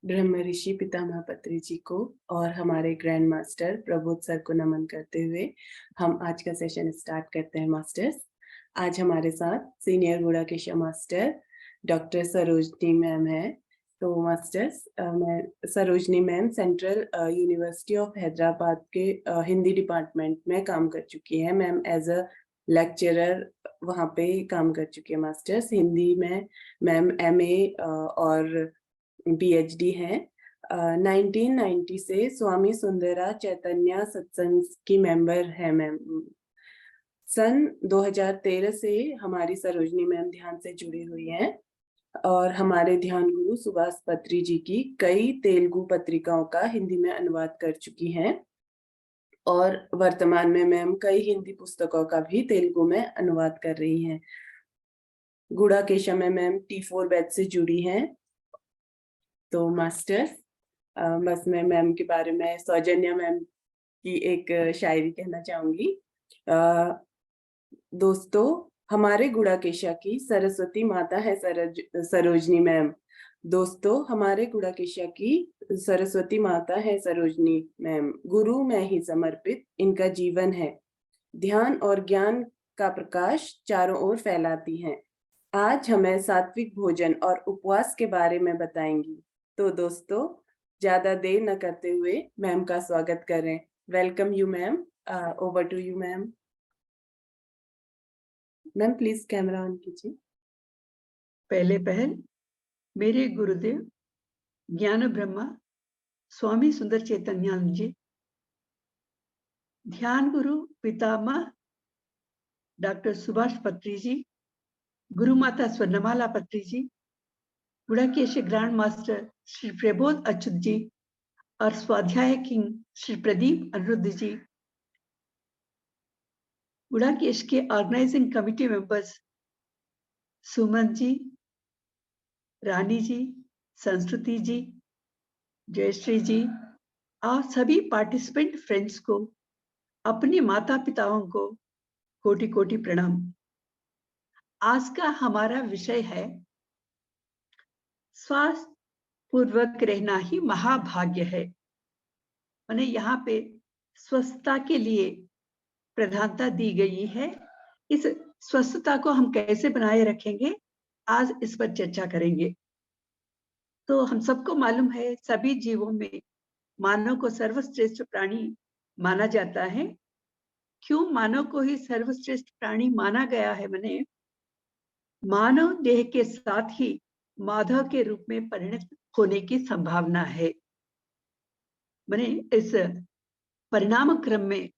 ब्रह्म ऋषि पितामह पत्री जी को और हमारे ग्रैंड मास्टर प्रबोध सर को नमन करते हुए हम आज का सेशन स्टार्ट करते हैं मास्टर्स। आज हमारे साथ senior Gudakesh master doctor Sarojini ma'am है। तो मास्टर्स, मैं Sarojini ma'am central university of Hyderabad के हिंदी डिपार्टमेंट में काम कर चुकी है। मैम एज अ लेक्चरर वहाँ पे काम कर चुकी है मास्टर्स। हिंदी में मैम एमए और पीएचडी है। 1990 से स्वामी सुंदरा चैतन्य सत्संग की मेंबर है मैम। सन 2013 से हमारी सरोजनी मैम ध्यान से जुड़ी हुई हैं और हमारे ध्यान गुरु सुभाष पत्री जी की कई तेलुगु पत्रिकाओं का हिंदी में अनुवाद कर चुकी हैं और वर्तमान में मैम कई हिंदी पुस्तकों का भी तेलुगु में अनुवाद कर रही हैं। गुड़ाकेशा में मैम T4 बैच से जुड़ी हैं। तो मास्टर्स, बस मैं मैम के बारे में सौजन्या मैम की एक शायरी कहना चाहूंगी। दोस्तों, हमारे गुड़ाकेशा की सरस्वती माता है सरोजनी मैम। दोस्तों, हमारे गुड़ाकेशा की सरस्वती माता है सरोजनी मैम। गुरु में ही समर्पित इनका जीवन है। ध्यान और ज्ञान का प्रकाश चारों ओर फैलाती हैं। आज हमें सात्विक भोजन और उपवास के बारे में बताएंगी। तो दोस्तों, ज्यादा देर न करते हुए मैम का स्वागत करें। Welcome you ma'am. Over to you ma'am. Ma'am please camera on कीजिए। पहले पहल मेरे गुरुदेव ज्ञान ब्रह्मा स्वामी सुंदर चैतन्यानंद जी, ध्यान गुरु पितामह डॉक्टर सुभाष पत्री जी, गुरु माता स्वर्णमाला पत्री जी, गुड़ाकेश ग्रैंड मास्टर श्री प्रबोध अच्युत जी और स्वाध्याय किंग श्री प्रदीप अनिरुद्ध जी, गुड़ाकेश के organising committee members Suman ji, रानी जी, संस्कृति जी, जयश्री जी और सभी पार्टिसिपेंट फ्रेंड्स को, अपने माता पिताओं को कोटि कोटि प्रणाम। आज का हमारा विषय है स्वास्थ्य पूर्वक रहना ही महाभाग्य है। मैंने यहाँ पे स्वस्थता के लिए प्रधानता दी गई है। इस स्वस्थता को हम कैसे बनाए रखेंगे, आज इस पर चर्चा करेंगे। तो हम सबको मालूम है, सभी जीवों में मानव को सर्वश्रेष्ठ प्राणी माना जाता है। क्यों मानव को ही सर्वश्रेष्ठ प्राणी माना गया है? मैंने मानव देह के साथ ही माधव के रूप में परिणत होने की संभावना है। मैंने इस परिणाम क्रम में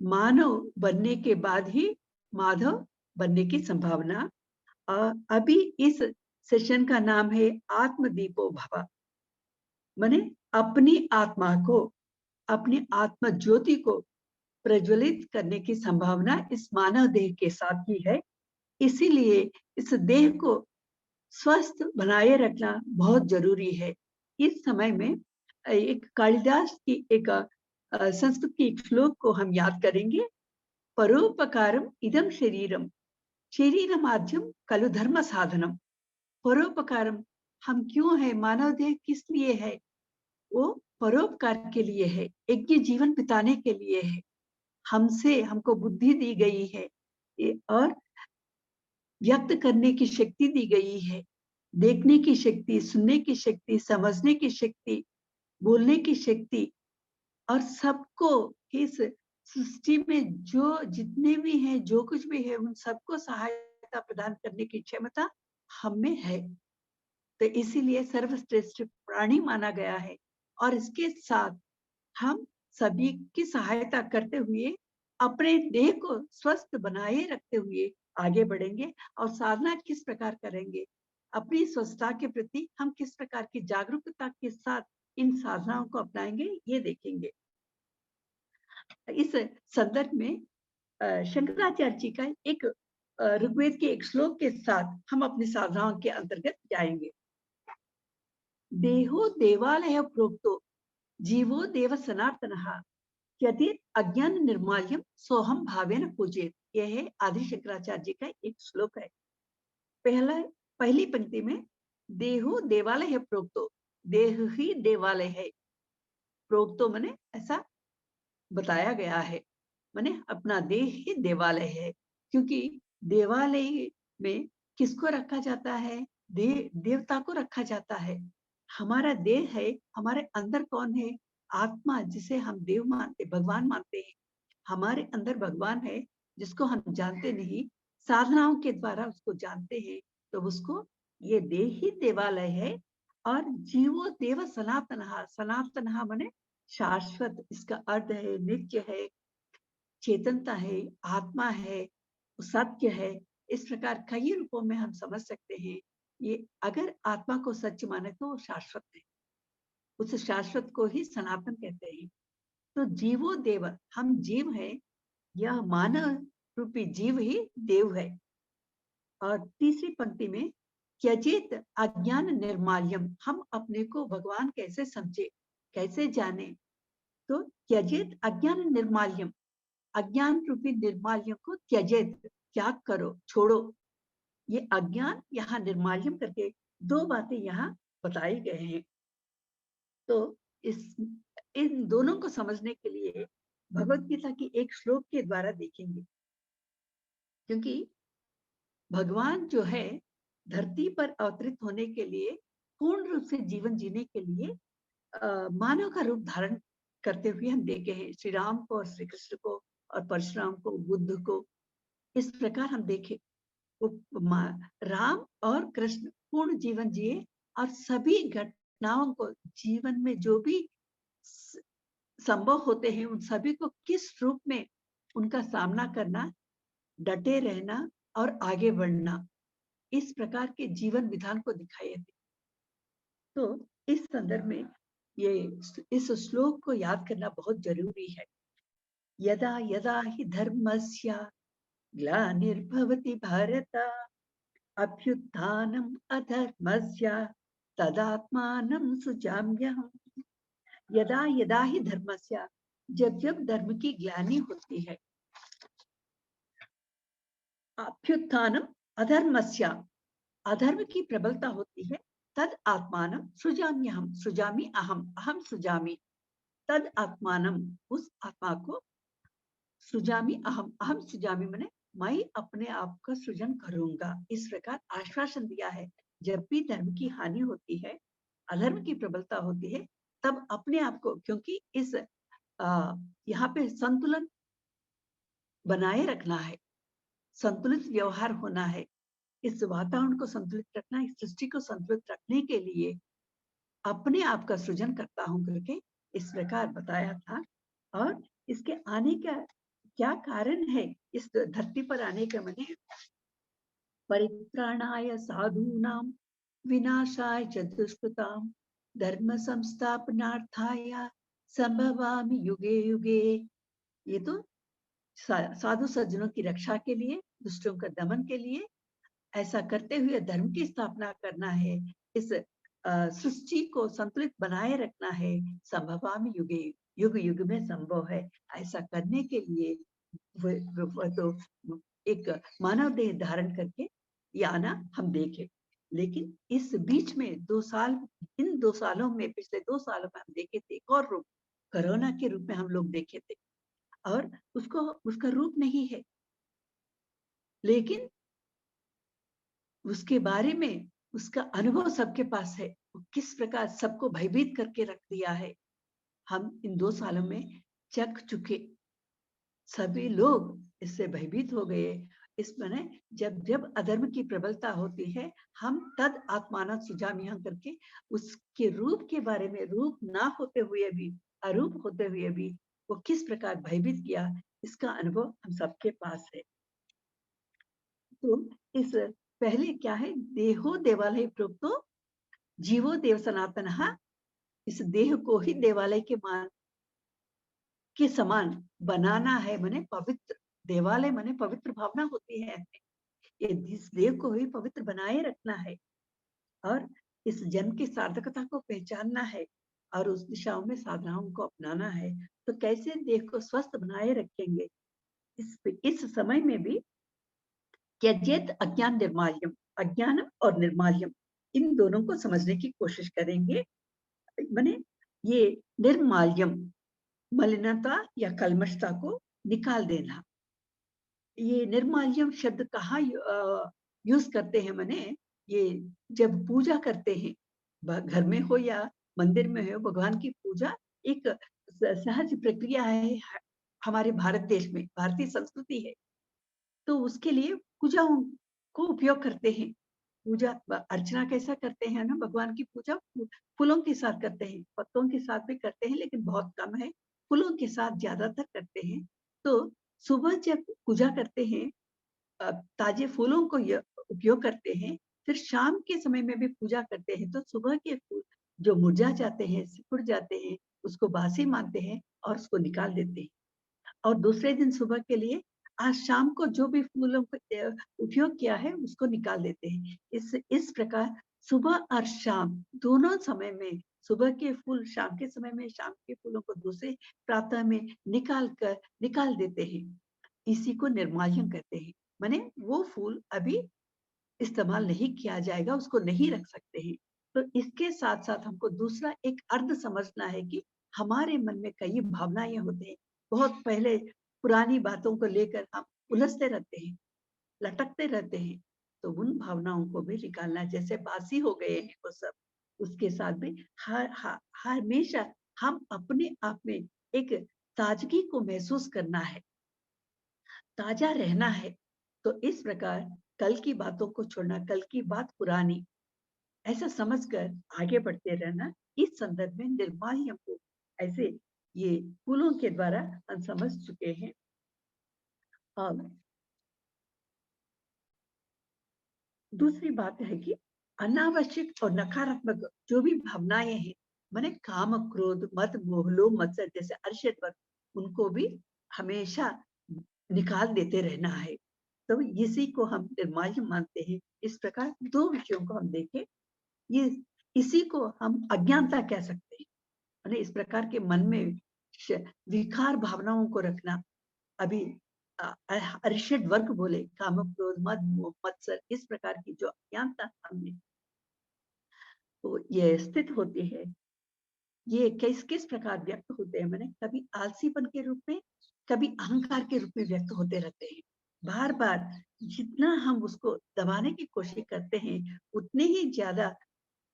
मानव बनने के बाद ही माधव बनने की संभावना। अभी इस सेशन का नाम है आत्मदीपो भव। मैंने अपनी आत्मा को, अपनी आत्म ज्योति को प्रज्वलित करने की संभावना इस मानव देह के साथ ही है। इसीलिए इस देह को स्वस्थ बनाए रखना बहुत जरूरी है। इस समय में एक कालिदास की एक संस्कृत की एक श्लोक को हम याद करेंगे। परोपकारम इदम शरीरम, शरीरमाध्यम खलु धर्म साधनम। परोपकारम, हम क्यों है, मानव देह किस लिए है? वो परोपकार के लिए है, यज्ञ जीवन बिताने के लिए है। हमको बुद्धि दी गई है और व्यक्त करने की शक्ति दी गई है, देखने की शक्ति, सुनने की शक्ति, समझने की शक्ति, बोलने की शक्ति। और सबको इस सृष्टि में जो जितने भी हैं, जो कुछ भी है, उन सबको सहायता प्रदान करने की क्षमता हम में है। तो इसीलिए सर्वश्रेष्ठ प्राणी माना गया है। और इसके साथ हम सभी की सहायता करते हुए अपने देह को स्वस्थ बनाए रखते हुए आगे बढ़ेंगे। और साधना किस प्रकार करेंगे, अपनी स्वस्थता के प्रति हम किस प्रकार की जागरूकता के साथ इन साधनाओं को अपनाएंगे, ये देखेंगे। इस संदर्भ में शंकराचार्य जी का एक ऋग्वेद के एक श्लोक के साथ हम अपनी साधनाओं के अंतर्गत जाएंगे। देहो देवालय प्रोक्तो जीवो देव सनातनः यदि अज्ञान निर्माल्यम सोहम भावेन पूजेत। यह है आदि शंकराचार्य जी का एक श्लोक है। पहली पंक्ति में देहो देवालय प्रोक्तो, देह ही देवालय है। प्रोक्तो माने ऐसा बताया गया है, माने अपना देह ही देवालय है। क्योंकि देवालय में किसको रखा जाता है? देवता को रखा जाता है। हमारा देह है, हमारे अंदर कौन है? आत्मा, जिसे हम देव मानते, भगवान मानते हैं। हमारे अंदर भगवान है, जिसको हम जानते नहीं, साधनाओं के द्वारा उसको जानते हैं। तो उसको ये देह ही देवालय है। और जीवो देव सनातनः, सनातनः माने शाश्वत, इसका अर्थ है नित्य है, चेतनता है, आत्मा है, सत्य है। इस प्रकार कई रूपों में हम समझ सकते हैं। ये अगर आत्मा को सच माने तो वो शाश्वत है, उस शाश्वत को ही सनातन कहते हैं। तो जीवो देव, हम जीव हैं, यह मानव रूपी जीव ही देव है। और तीसरी पंक्ति में त्यजेत अज्ञान निर्माल्यम, हम अपने को भगवान कैसे समझे, कैसे जाने? तो त्यजेत अज्ञान निर्माल्यम, अज्ञान रूपी निर्माल्य को त्यजेत, त्याग करो, छोड़ो। ये अज्ञान यहाँ निर्माल्यम करके दो बातें यहाँ बताई गए हैं। तो इन दोनों को समझने के लिए भगवत गीता की एक श्लोक के द्वारा देखेंगे। क्योंकि भगवान जो है धरती पर अवतरित होने के लिए, पूर्ण रूप से जीवन जीने के लिए मानव का रूप धारण करते हुए हम देखे हैं। श्री राम को और श्री कृष्ण को और परशुराम को, बुद्ध को, इस प्रकार हम देखे। वो राम और कृष्ण पूर्ण जीवन जिए और सभी घटनाओं को जीवन में जो भी संभव होते हैं उन सभी को किस रूप में उनका सामना करना, डटे रहना और आगे बढ़ना, इस प्रकार के जीवन विधान को दिखाए थे। तो इस संदर्भ में ये इस श्लोक को याद करना बहुत जरूरी है। यदा यदा हि धर्मस्य ग्लानिर्भवति भारत, अभ्युत्थानम् अधर्मस्य तदात्मानं सृजाम्यहम्। यदा यदा हि धर्मस्य, जब जब धर्म की ग्लानि होती है, अभ्युत्थानम् अधर्मस्य, अधर्म की प्रबलता होती है, तद आत्मानं सृजाम्यहम्, सृजामि अहम, अहम सृजामि, तद आत्मानं, उस आत्मा को, सृजामि अहम, अहम सृजामि माने मैं अपने आप का सृजन करूंगा। इस प्रकार आश्वासन दिया है। जब भी धर्म की हानि होती है, अधर्म की प्रबलता होती है, तब अपने आप को, क्योंकि इस यहाँ पे संतुलन बनाए रखना है, संतुलित व्यवहार होना है, इस वातावरण को संतुलित रखना, इस सृष्टि को संतुलित रखने के लिए अपने आप का सृजन करता हूं करके इस प्रकार बताया था। और इसके आने का क्या कारण है, इस धरती पर आने का? माने परित्राणाय साधूनां विनाशाय च दुष्कृतां धर्म संस्थापनार्थाय संभवामि युगे युगे। ये तो साधु सज्जनों की रक्षा के लिए, दुष्टों का दमन के लिए, ऐसा करते हुए धर्म की स्थापना करना है, इस सृष्टि को संतुलित बनाए रखना है। संभवामि युगे, युग युग में संभव है। ऐसा करने के लिए वो तो एक मानव देह धारण करके ये आना हम देखे। लेकिन इस बीच में 2 साल, इन 2 सालों में, पिछले 2 सालों में हम देखे थे एक और रूप, कोरोना के रूप में हम लोग देखे थे। और उसका रूप नहीं है, लेकिन उसके बारे में उसका अनुभव सबके पास है। वो किस प्रकार सबको भयभीत करके रख दिया है, हम इन 2 सालों में चख चुके। सभी लोग इससे भयभीत हो गए। इस माने जब जब अधर्म की प्रबलता होती है, हम तद आत्मानं सृजाम्यहम् करके उसके रूप के बारे में, रूप ना होते हुए भी, अरूप होते हुए भी वो किस प्रकार भयभीत किया, इसका अनुभव हम सबके पास है। तो इस पहले क्या है, देहो देवालय प्रोक्तो जीवो देव सनातनः, इस देह को ही देवालय के समान बनाना है। माने पवित्र, देवालय माने पवित्र भावना होती है। ये इस देह को ही पवित्र बनाए रखना है और इस जन्म की सार्थकता को पहचानना है और उस दिशाओं में साधनाओं को अपनाना है। तो कैसे देह को स्वस्थ बनाए रखेंगे? इस समय में भी त्यजेत अज्ञान निर्माल्यम, अज्ञानम और निर्माल्यम, इन दोनों को समझने की कोशिश करेंगे। माने ये निर्माल्यम, मलिनता या कल्मशता को निकाल देना। ये निर्माल्यम शब्द कहाँ यूज करते हैं? माने ये जब पूजा करते हैं, घर में हो या मंदिर में हो, भगवान की पूजा एक सहज प्रक्रिया है हमारे भारत देश में, भारतीय संस्कृति है। तो उसके लिए पूजाओं को उपयोग करते हैं। पूजा अर्चना कैसा करते हैं ना, भगवान की पूजा फूलों के साथ करते हैं, पत्तों के साथ भी करते हैं, लेकिन बहुत कम है। फूलों के साथ ज्यादातर करते हैं। तो सुबह जब पूजा करते हैं, ताजे फूलों को उपयोग करते हैं, फिर शाम के समय में भी पूजा करते हैं, तो सुबह के फूल जो मुरझा जाते हैं, सिकुड़ जाते हैं, उसको बासी मानते हैं और उसको निकाल देते हैं। और दूसरे दिन सुबह के लिए आज शाम को जो भी फूलों को उपयोग किया है उसको निकाल देते हैं। इस प्रकार सुबह और शाम दोनों समय में, सुबह के फूल शाम के समय में, शाम के फूलों को दूसरे प्रातः में निकाल देते हैं। इसी को निर्माल्यम कहते हैं। माने वो फूल अभी इस्तेमाल नहीं किया जाएगा, उसको नहीं रख सकते हैं। तो इसके साथ-साथ हमको दूसरा एक अर्थ समझना है कि हमारे मन में कई भावनाएँ होते हैं। बहुत पहले पुरानी बातों को लेकर हम उलझते रहते हैं, लटकते रहते हैं। तो उन भावनाओं को भी निकालना, जैसे बासी हो गए हैं वो सब, उसके साथ भी हमेशा हम अपने आप में एक ताजगी को महसूस करना है, ताजा रहना है। तो इस प्रकार कल की बातों को छोड़ना, कल की बात पुरानी, ऐसा समझकर आगे बढ़ते रहना। इस संदर्भ में निर्माल्य को ऐसे ये फूलों के द्वारा हम समझ चुके हैं। और दूसरी बात है कि अनावश्यक और नकारात्मक जो भी भावनाएं हैं, माने काम, क्रोध, मद, मोह, लोभ, मत्सर जैसे अरिषद वर्ग, उनको भी हमेशा निकाल देते रहना है। तो इसी को हम निर्माल्य मानते हैं। इस प्रकार दो विषयों को हम देखें। ये इसी को हम अज्ञानता कह सकते हैं। माने इस प्रकार के मन में विकार भावनाओं को रखना। अभी अरिषद वर्ग बोले, काम, क्रोध, मद, मोह, मत्सर, इस प्रकार की जो अज्ञानता हमने तो ये स्थित होती है, ये किस किस प्रकार व्यक्त होते हैं? मैंने कभी आलसीपन के रूप में, कभी अहंकार के रूप में व्यक्त होते रहते हैं। बार बार जितना हम उसको दबाने की कोशिश करते हैं, उतने ही ज्यादा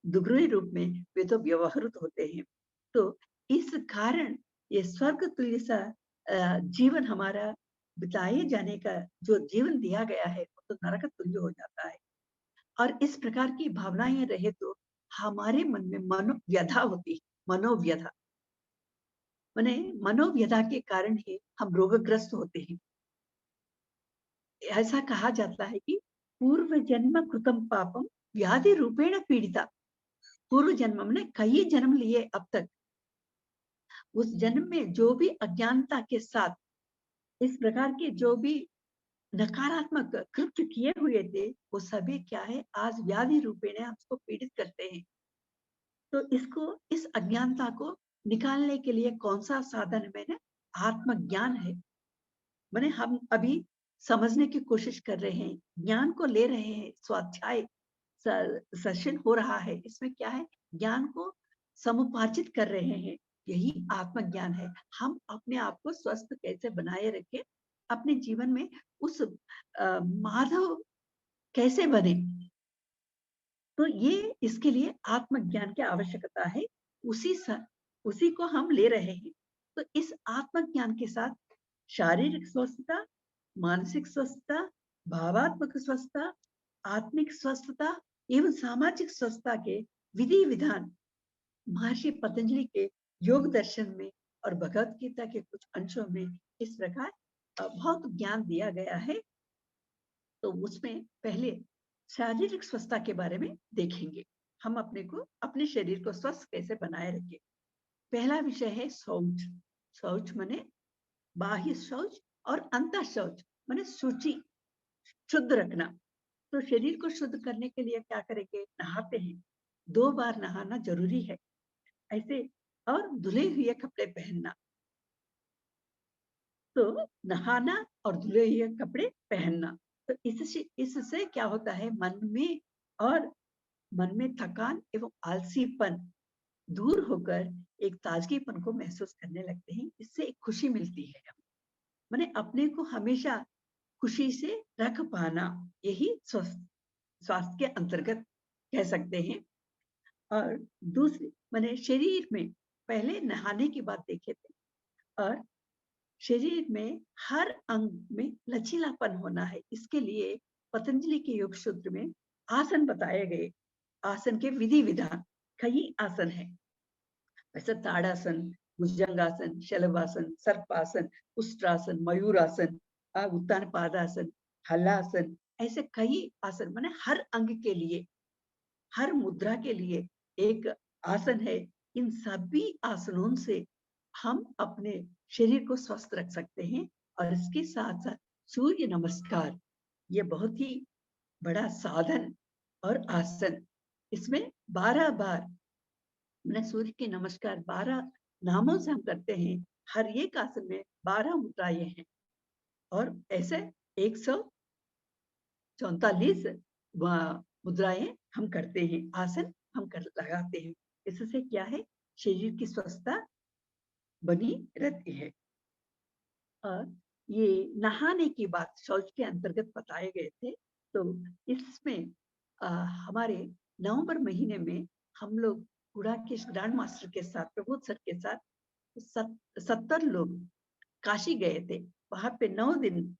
दुगरे रूप में वे तो व्यवहारित होते हैं। तो इस कारण ये स्वर्ग तुल्य सा जीवन हमारा बिताए जाने का जो जीवन दिया गया है, वो तो नरक तुल्य हो जाता है। और इस प्रकार की भावनाएं रहे तो हमारे मन में मनोव्यथा होती है। मनोव्यथा माने मनोव्यथा के कारण ही हम रोगग्रस्त होते हैं। ऐसा कहा जाता है कि पूर्व जन्म कृतम पापम व्याधि रूपेण पीड़िता। पूर्व जन्म में कई जन्म लिए अब तक, उस जन्म में जो भी अज्ञानता के साथ इस प्रकार के जो भी नकारात्मक कृत्य किए हुए थे, वो सभी क्या है, आज व्याधि रूपेण हमको पीड़ित करते हैं। तो इसको, इस अज्ञानता को निकालने के लिए कौन सा साधन है? मैंने आत्मज्ञान है। मैंने हम अभी समझने की कोशिश कर रहे हैं, ज्ञान को ले रहे हैं, स्वाध्याय सेशन हो रहा है। इसमें क्या है, ज्ञान को समुपार्जित कर रहे हैं। यही आत्मज्ञान है। हम अपने आप को स्वस्थ कैसे बनाए रखें, अपने जीवन में उस माधव कैसे बने, तो ये इसके लिए आत्मज्ञान की आवश्यकता है। उसी को हम ले रहे हैं। तो इस आत्मज्ञान के साथ शारीरिक स्वस्थता, मानसिक स्वस्थता, भावात्मक स्वस्थता, आत्मिक स्वस्थता एवं सामाजिक स्वस्थता के विधि विधान महर्षि पतंजलि के योग दर्शन में और भगवत गीता के कुछ अंशों में इस प्रकार बहुत ज्ञान दिया गया है। तो उसमें पहले शारीरिक स्वस्थता के बारे में देखेंगे। हम अपने को, अपने शरीर को स्वस्थ कैसे बनाए रखें। पहला विषय है शौच। शौच माने बाह्य शौच और अंतः शौच माने शुचि, शुद्ध रखना। तो शरीर को शुद्ध करने के लिए क्या करेंगे, नहाते हैं। 2 बार नहाना जरूरी है ऐसे। और धुले हुए कपड़े पहनना। तो नहाना और धुले हुए कपड़े पहनना। तो इससे क्या होता है, मन में थकान एवं आलसीपन दूर होकर एक ताजगीपन को महसूस करने लगते हैं। इससे एक खुशी मिलती है। माने अपने को हमेशा खुशी से रख पाना, यही स्वास्थ्य के अंतर्गत कह सकते हैं। और दूसरी माने शरीर में पहले नहाने की बात देखे थे, और शरीर में हर अंग में लचीलापन होना है। इसके लिए पतंजलि के योग सूत्र में आसन बताए गए। आसन के विधि विधान कई आसन है, वैसे ताड़ासन, भुजंगासन, शलभासन, सर्पासन, उष्ट्रासन, मयूरासन, उत्तान पादासन, हलासन, ऐसे कई आसन माने हर अंग के लिए, हर मुद्रा के लिए एक आसन है। इन सभी आसनों से हम अपने शरीर को स्वस्थ रख सकते हैं। और इसके साथ साथ सूर्य नमस्कार, ये बहुत ही बड़ा साधन और आसन। इसमें 12 बार मैंने सूर्य के नमस्कार 12 नामों से हम करते हैं। हर एक आसन में 12 मुद्राएं हैं, और ऐसे 144 मुद्राएं हम करते हैं, आसन हम कर लगाते हैं। इससे क्या है, शरीर की स्वस्थता बनी रहती है। और ये नहाने की बात शौच के अंतर्गत बताए गए थे। तो इसमें हमारे नवंबर महीने में हम लोग गुड़ाकेश ग्रैंड मास्टर के साथ, प्रबोध सर के साथ 70 लोग काशी गए थे। वहां पे 9 दिन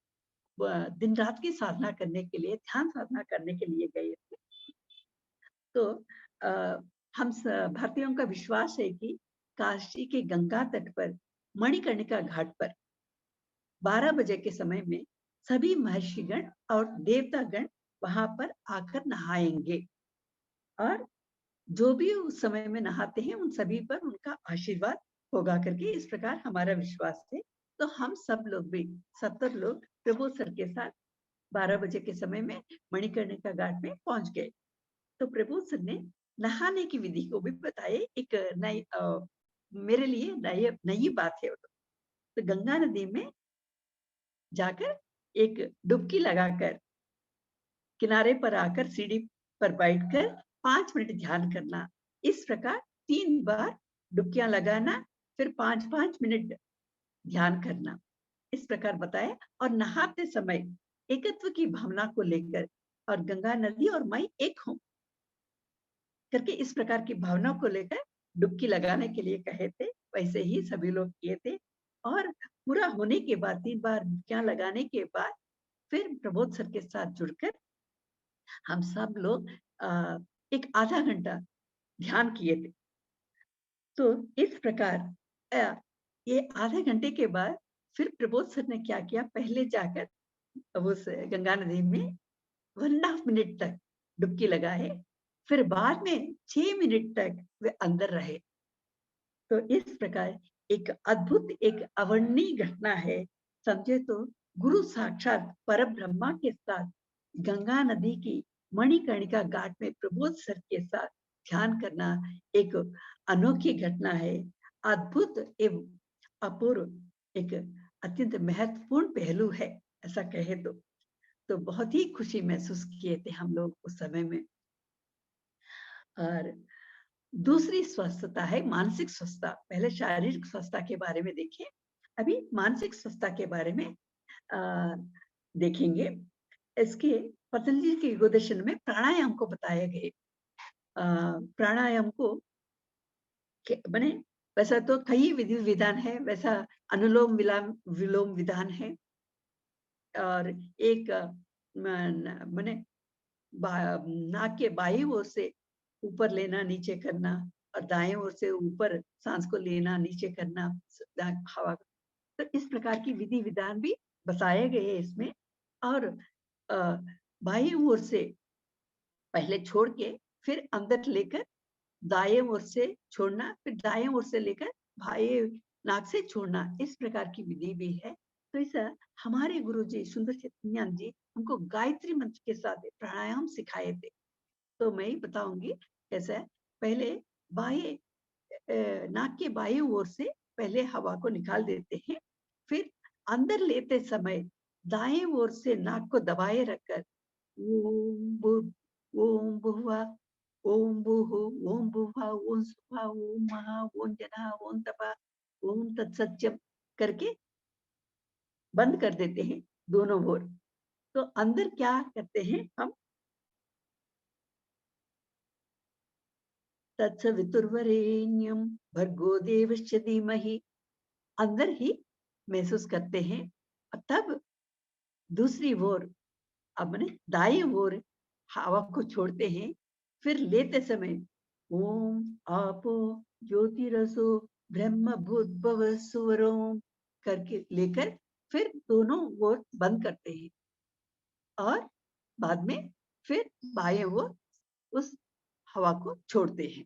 दिन रात की साधना करने के लिए, ध्यान साधना करने के लिए गए थे। तो हम भारतीयों का विश्वास है कि काशी के गंगा तट पर मणिकर्णिका घाट पर 12 बजे के समय में सभी महर्षिगण और देवतागण वहां पर आकर नहाएंगे, और जो भी उस समय में नहाते हैं उन सभी पर उनका आशीर्वाद होगा करके, इस प्रकार हमारा विश्वास है। तो हम सब लोग भी 70 लोग प्रभु सर के साथ 12 बजे के समय में मणिकर्णिका घाट में पहुंच गए। तो प्रभु सर ने नहाने की विधि को भी बताए। एक नई मेरे लिए नई बात है। तो गंगा नदी में जाकर एक डुबकी लगाकर किनारे पर आकर सीढ़ी पर बैठकर 5 मिनट ध्यान करना। इस प्रकार 3 बार डुबकियां लगाना, फिर 5-5 मिनट ध्यान करना, इस प्रकार बताया। और नहाते समय एकत्व की भावना को लेकर, और गंगा नदी और मैं एक हूं करके, इस प्रकार की भावना को लेकर डुबकी लगाने के लिए कहे थे। वैसे ही सभी लोग किए थे। और पूरा होने के बाद 3 बार डुबकियां लगाने के बाद फिर प्रबोध सर के साथ जुड़कर हम सब लोग एक आधा घंटा ध्यान किए थे। तो इस प्रकार ये आधे घंटे के बाद फिर प्रबोध सर ने क्या किया, पहले जाकर उस गंगा नदी में 1.5 मिनट तक डुबकी लगाए, फिर बाद में 6 मिनट तक वे अंदर रहे। तो इस प्रकार एक अद्भुत, एक अवर्णनीय घटना है। समझे तो गुरु साक्षात पर ब्रह्मा के साथ गंगा नदी की मणिकर्णिका घाट में प्रबोध सर के साथ ध्यान करना एक अनोखी घटना है। अद्भुत एवं अपूर्व एक अत्यंत महत्वपूर्ण पहलू है, ऐसा कहे तो बहुत ही खुशी महसूस किए थे हम लोग उस समय में। और दूसरी स्वस्थता है मानसिक स्वस्थता। पहले शारीरिक स्वस्थता के बारे में देखें, अभी मानसिक स्वस्थता के बारे में देखेंगे। इसके पतंजलि के योग दर्शन में प्राणायाम को बताया गए। प्राणायाम को बने वैसा तो कई विधि विधान है, वैसा अनुलोम विलोम विधान है। और एक माने नाक के बाईं ओर से ऊपर लेना, नीचे करना, और दाएं ओर से ऊपर सांस को लेना, नीचे करना हवा। तो इस प्रकार की विधि विधान भी बताए गए हैं इसमें। और बाईं ओर से पहले छोड़ के फिर अंदर लेकर दाएं ओर से छोड़ना, फिर दाएं ओर से लेकर बाएं नाक से छोड़ना, इस प्रकार की विधि भी है। तो ऐसा हमारे गुरु जी सुंदर चैतन्य जी हमको गायत्री मंत्र के साथ प्राणायाम सिखाए थे। तो मैं ही बताऊंगी कैसा है। पहले बाएं नाक के बाएं ओर से पहले हवा को निकाल देते हैं, फिर अंदर लेते समय दाएं ओर से नाक को दबाए रखकर ओम भुवा ओम भूः, ओम भुवः, ओम सुवः, ओम महा, ओम जनः, ओम तपः, ओम तत्सत्यम करके बंद कर देते हैं दोनों ओर। तो अंदर क्या करते हैं हम, तत्सवितुर्वरेण्यम भर्गो देवस्य धीमहि, अंदर ही महसूस करते हैं। और तब दूसरी ओर अपने दाएं ओर हवा को छोड़ते हैं। फिर लेते समय ओम आपो ज्योतिरसो ब्रह्म भूर्भुव सुवरोम करके लेकर फिर दोनों ओर बंद करते हैं और बाद में फिर बाएं ओर उस हवा को छोड़ते हैं।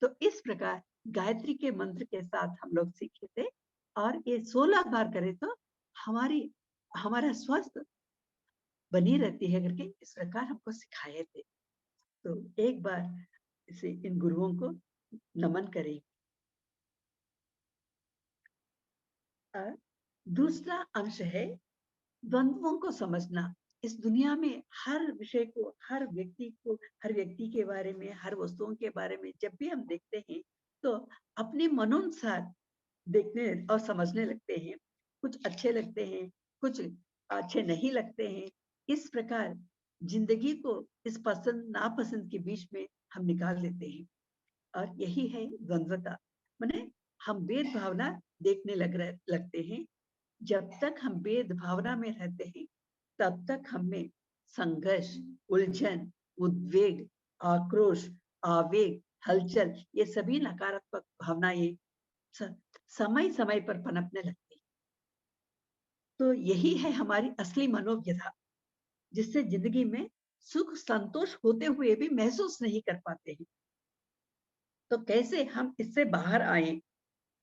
तो इस प्रकार गायत्री के मंत्र के साथ हम लोग सीखे थे और ये 16 बार करें तो हमारी हमारा स्वस्थ बनी रहती है करके इस प्रकार हमको सिखाए थे। तो एक बार इसे इन गुरुओं को नमन करें। और दूसरा अंश है द्वंद्वों को समझना। इस दुनिया में हर विषय को, हर व्यक्ति के बारे में, हर वस्तुओं के बारे में जब भी हम देखते हैं तो अपने मनोनुसार देखने और समझने लगते हैं। कुछ अच्छे लगते हैं, कुछ अच्छे नहीं लगते हैं। इस प्रकार जिंदगी को इस पसंद नापसंद के बीच में हम निकाल लेते हैं और यही है द्वंद्वता। माने हम भेद भावना देखने लगते हैं। जब तक हम भेद भावना में रहते हैं तब तक हमें संघर्ष, उलझन, उद्वेग, आक्रोश, आवेग, हलचल ये सभी नकारात्मक भावनाएं समय समय पर पनपने लगती। तो यही है हमारी असली मनोव्यथा, जिससे जिंदगी में सुख संतोष होते हुए भी महसूस नहीं कर पाते हैं। तो कैसे हम इससे बाहर आए?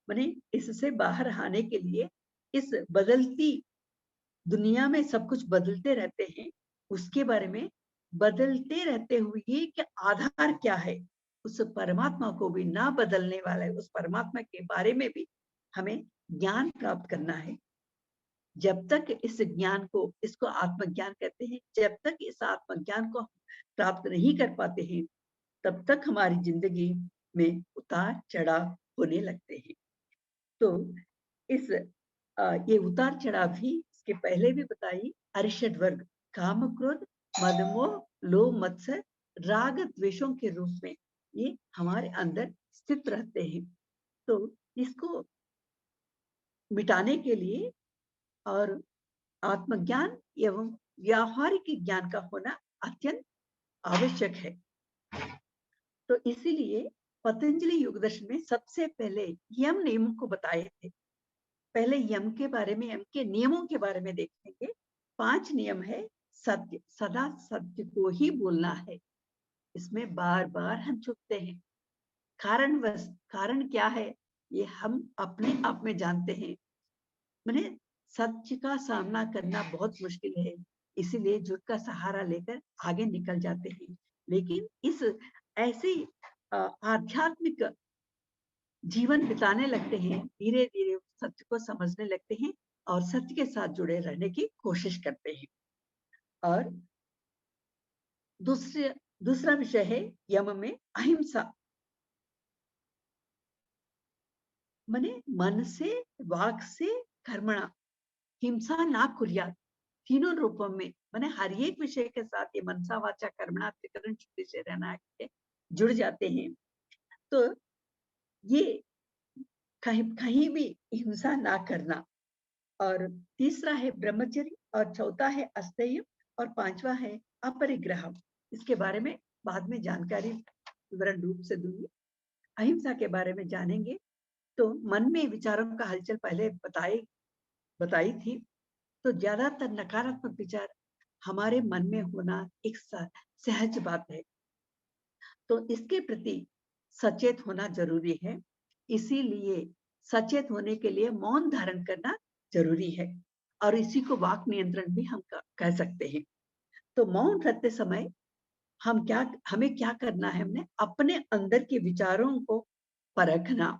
माने इससे बाहर आने के लिए इस बदलती दुनिया में सब कुछ बदलते रहते हैं, उसके बारे में बदलते रहते हुए कि आधार क्या है, उस परमात्मा को भी ना बदलने वाला है, उस परमात्मा के बारे में भी हमें ज्ञान प्राप्त करना है। जब तक इस ज्ञान को, इसको आत्मज्ञान कहते हैं, जब तक इस आत्मज्ञान को प्राप्त नहीं कर पाते हैं तब तक हमारी जिंदगी में उतार चढ़ाव होने लगते हैं। तो इस ये उतार चढ़ाव भी इसके पहले भी बताई, अरिषद वर्ग काम क्रोध मद मोह लोभ मत्सर राग द्वेषों के रूप में ये हमारे अंदर स्थित रहते हैं। तो इसको मिटाने के लिए और आत्मज्ञान एवं व्यावहारिक ज्ञान का होना अत्यंत आवश्यक है। तो इसीलिए पतंजलि योग दर्शन में सबसे पहले यम नियमों को बताए थे। पहले यम के बारे में, यम के नियमों के बारे में देखेंगे। 5 नियम है। सत्य, सदा सत्य को ही बोलना है। इसमें बार बार हम चुकते हैं। कारण क्या है ये हम अपने आप में जानते हैं। मैंने सत्य का सामना करना बहुत मुश्किल है, इसीलिए झूठ का सहारा लेकर आगे निकल जाते हैं। लेकिन इस ऐसे आध्यात्मिक जीवन बिताने लगते हैं, धीरे धीरे सत्य को समझने लगते हैं और सत्य के साथ जुड़े रहने की कोशिश करते हैं। और दूसरा विषय है यम में अहिंसा। माने मन से, वाक से, कर्मणा हिंसा ना कुर्यात। तीनों रूपों में माने हर एक विषय के साथ ये मनसा वाचा कर्मणा त्रिकरण शुद्धि से रहना है, जुड़ जाते हैं। तो ये कहीं कहीं भी हिंसा ना करना। और तीसरा है ब्रह्मचर्य और चौथा है अस्थेय और पांचवा है अपरिग्रह। इसके बारे में बाद में जानकारी विवरण रूप से दूंगी। अहिंसा के बारे में जानेंगे तो मन में विचारों का हलचल पहले बताई थी। तो ज्यादातर नकारात्मक विचार हमारे मन में होना एक सहज बात है। तो इसके प्रति सचेत होना जरूरी है। इसीलिए सचेत होने के लिए मौन धारण करना जरूरी है और इसी को वाक नियंत्रण भी हम कह सकते हैं। तो मौन रहते समय हमें क्या करना है, हमने अपने अंदर के विचारों को परखना।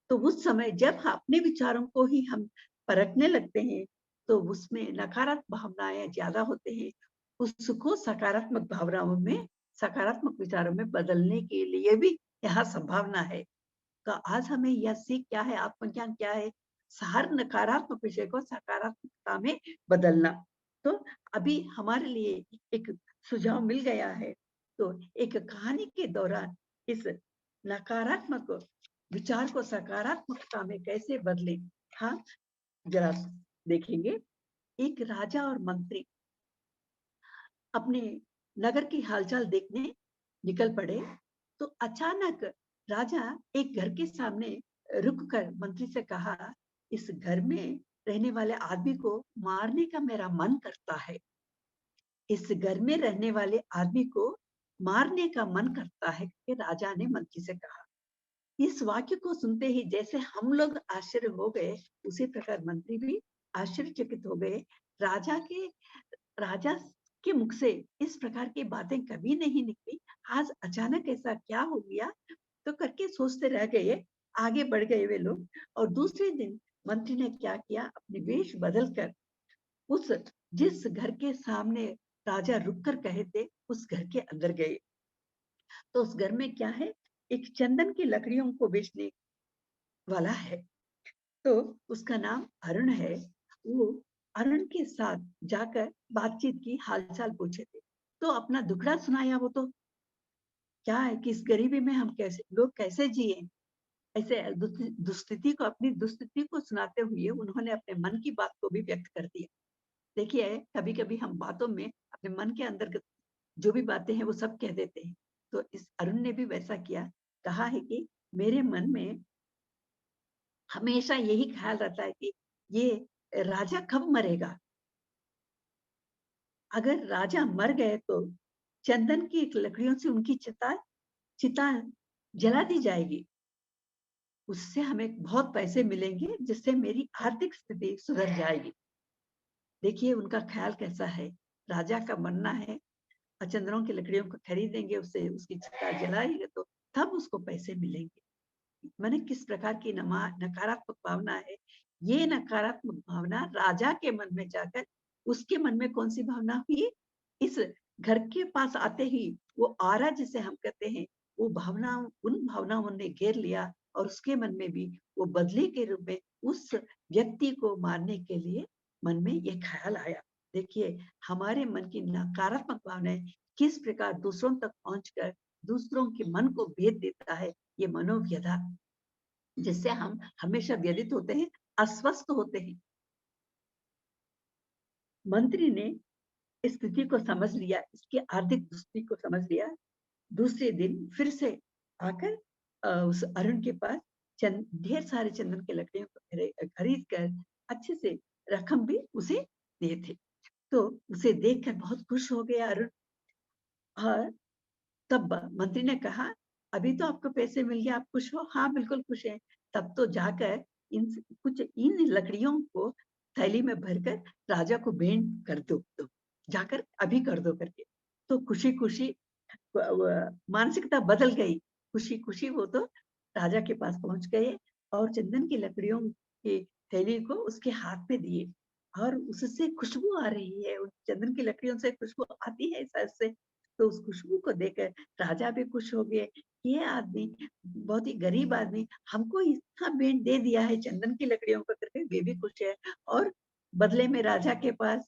तो उस समय जब अपने विचारों को ही हम परखने लगते हैं तो उसमें नकारात्मक भावनाएं ज्यादा होते हैं, उसको सकारात्मक भावनाओं में सकारात्मक विचारों में बदलने के लिए भी यहाँ संभावना है। तो आज हमें यह सीख क्या है, आत्मज्ञान क्या है? हर नकारात्मक विषय को सकारात्मकता में बदलना। तो अभी हमारे लिए एक सुझाव मिल गया है। तो एक कहानी के दौरान इस नकारात्मक विचार को सकारात्मकता में कैसे बदलें? हाँ, जरा देखेंगे। एक राजा और मंत्री अपने नगर की हालचाल देखने निकल पड़े। तो अचानक राजा एक घर के सामने रुककर मंत्री से कहा, इस घर में रहने वाले आदमी को मारने का मेरा मन करता है। इस घर में रहने वाले आदमी को मारने का मन करता है, कि राजा ने मंत्री से कहा। इस वाक्य को सुनते ही जैसे हम लोग आश्चर्य हो गए, उसी प्रकार मंत्री भी आश्चर्यचकित हो गए। राजा के राजा के मुख से इस प्रकार की बातें कभी नहीं निकली। आज अचानक ऐसा क्या हो गया? तो करके सोचते रह गए, आगे बढ़ गए वे लोग। और दूसरे दिन मंत्री ने क्या किया, अपने वेश बदलकर उस जिस घर के सामने राजा रुक कर कहे थे, उस घर के अंदर गए। तो उस घर में क्या है, एक चंदन की लकड़ियों को बेचने वाला है। तो उसका नाम अरुण है। वो अरुण के साथ जाकर बातचीत की, हालचाल पूछे थे। तो अपना दुखड़ा सुनाया। वो तो क्या है कि इस गरीबी में हम कैसे लोग कैसे जिए, ऐसे दुस्थिति को, अपनी दुस्थिति को सुनाते हुए उन्होंने अपने मन की बात को भी व्यक्त कर दिया। देखिए, कभी कभी हम बातों में अपने मन के अंदर जो भी बातें हैं वो सब कह देते हैं। तो इस अरुण ने भी वैसा किया। कहा है कि मेरे मन में हमेशा यही ख्याल रहता है कि ये राजा कब मरेगा। अगर राजा मर गए तो चंदन की लकड़ियों से उनकी चिता चिता जला दी जाएगी। उससे हमें बहुत पैसे मिलेंगे, जिससे मेरी आर्थिक स्थिति सुधर जाएगी। देखिए उनका ख्याल कैसा है। राजा का मरना है, चंदनों की लकड़ियों को खरीदेंगे, उससे उसकी चिता जलाएंगे तो तब उसको पैसे मिलेंगे। मैंने किस प्रकार की नकारात्मक भावना है। ये नकारात्मक भावना राजा के मन में जाकर उसके मन में कौन सी भावना हुई, इस घर के पास आते ही वो आरा जिसे हम कहते हैं, वो भावना, उन भावनाओं ने घेर लिया। और उसके मन में भी वो बदले के रूप में उस व्यक्ति को मारने के लिए मन में ये ख्याल आया। देखिए हमारे मन की नकारात्मक भावनाएं किस प्रकार दूसरों तक पहुंचकर दूसरों के मन को भेद देता है। ये मनोव्यथा, जिससे हम हमेशा व्यथित होते हैं, अस्वस्थ होते हैं। मंत्री ने स्थिति को समझ लिया, इसकी आर्थिक स्थिति को समझ लिया। दूसरे दिन फिर से आकर उस अरुण के पास ढेर सारे चंदन की लकड़ियों को खरीद कर अच्छे से रकम भी उसे दिए थे। तो उसे देखकर बहुत खुश हो गया अरुण। और तब मंत्री ने कहा, अभी तो आपको पैसे मिल गए, आप खुश हो? हाँ बिल्कुल खुश हैं। तब तो जाकर इन लकड़ियों को थैली में भरकर राजा को भेंट कर दो, जाकर अभी कर दो करके। तो खुशी खुशी मानसिकता बदल गई। खुशी खुशी वो तो राजा के पास पहुंच गए और चंदन की लकड़ियों की थैली को उसके हाथ में दिए। और उससे खुशबू आ रही है, उन चंदन की लकड़ियों से खुशबू आती है सर से। तो उस खुशबू को देखकर राजा भी खुश हो गए। ये आदमी, बहुत ही गरीब आदमी, हमको इतना भेंट दे दिया है चंदन की लकड़ियों का करके, वे भी खुश है। और बदले में राजा के पास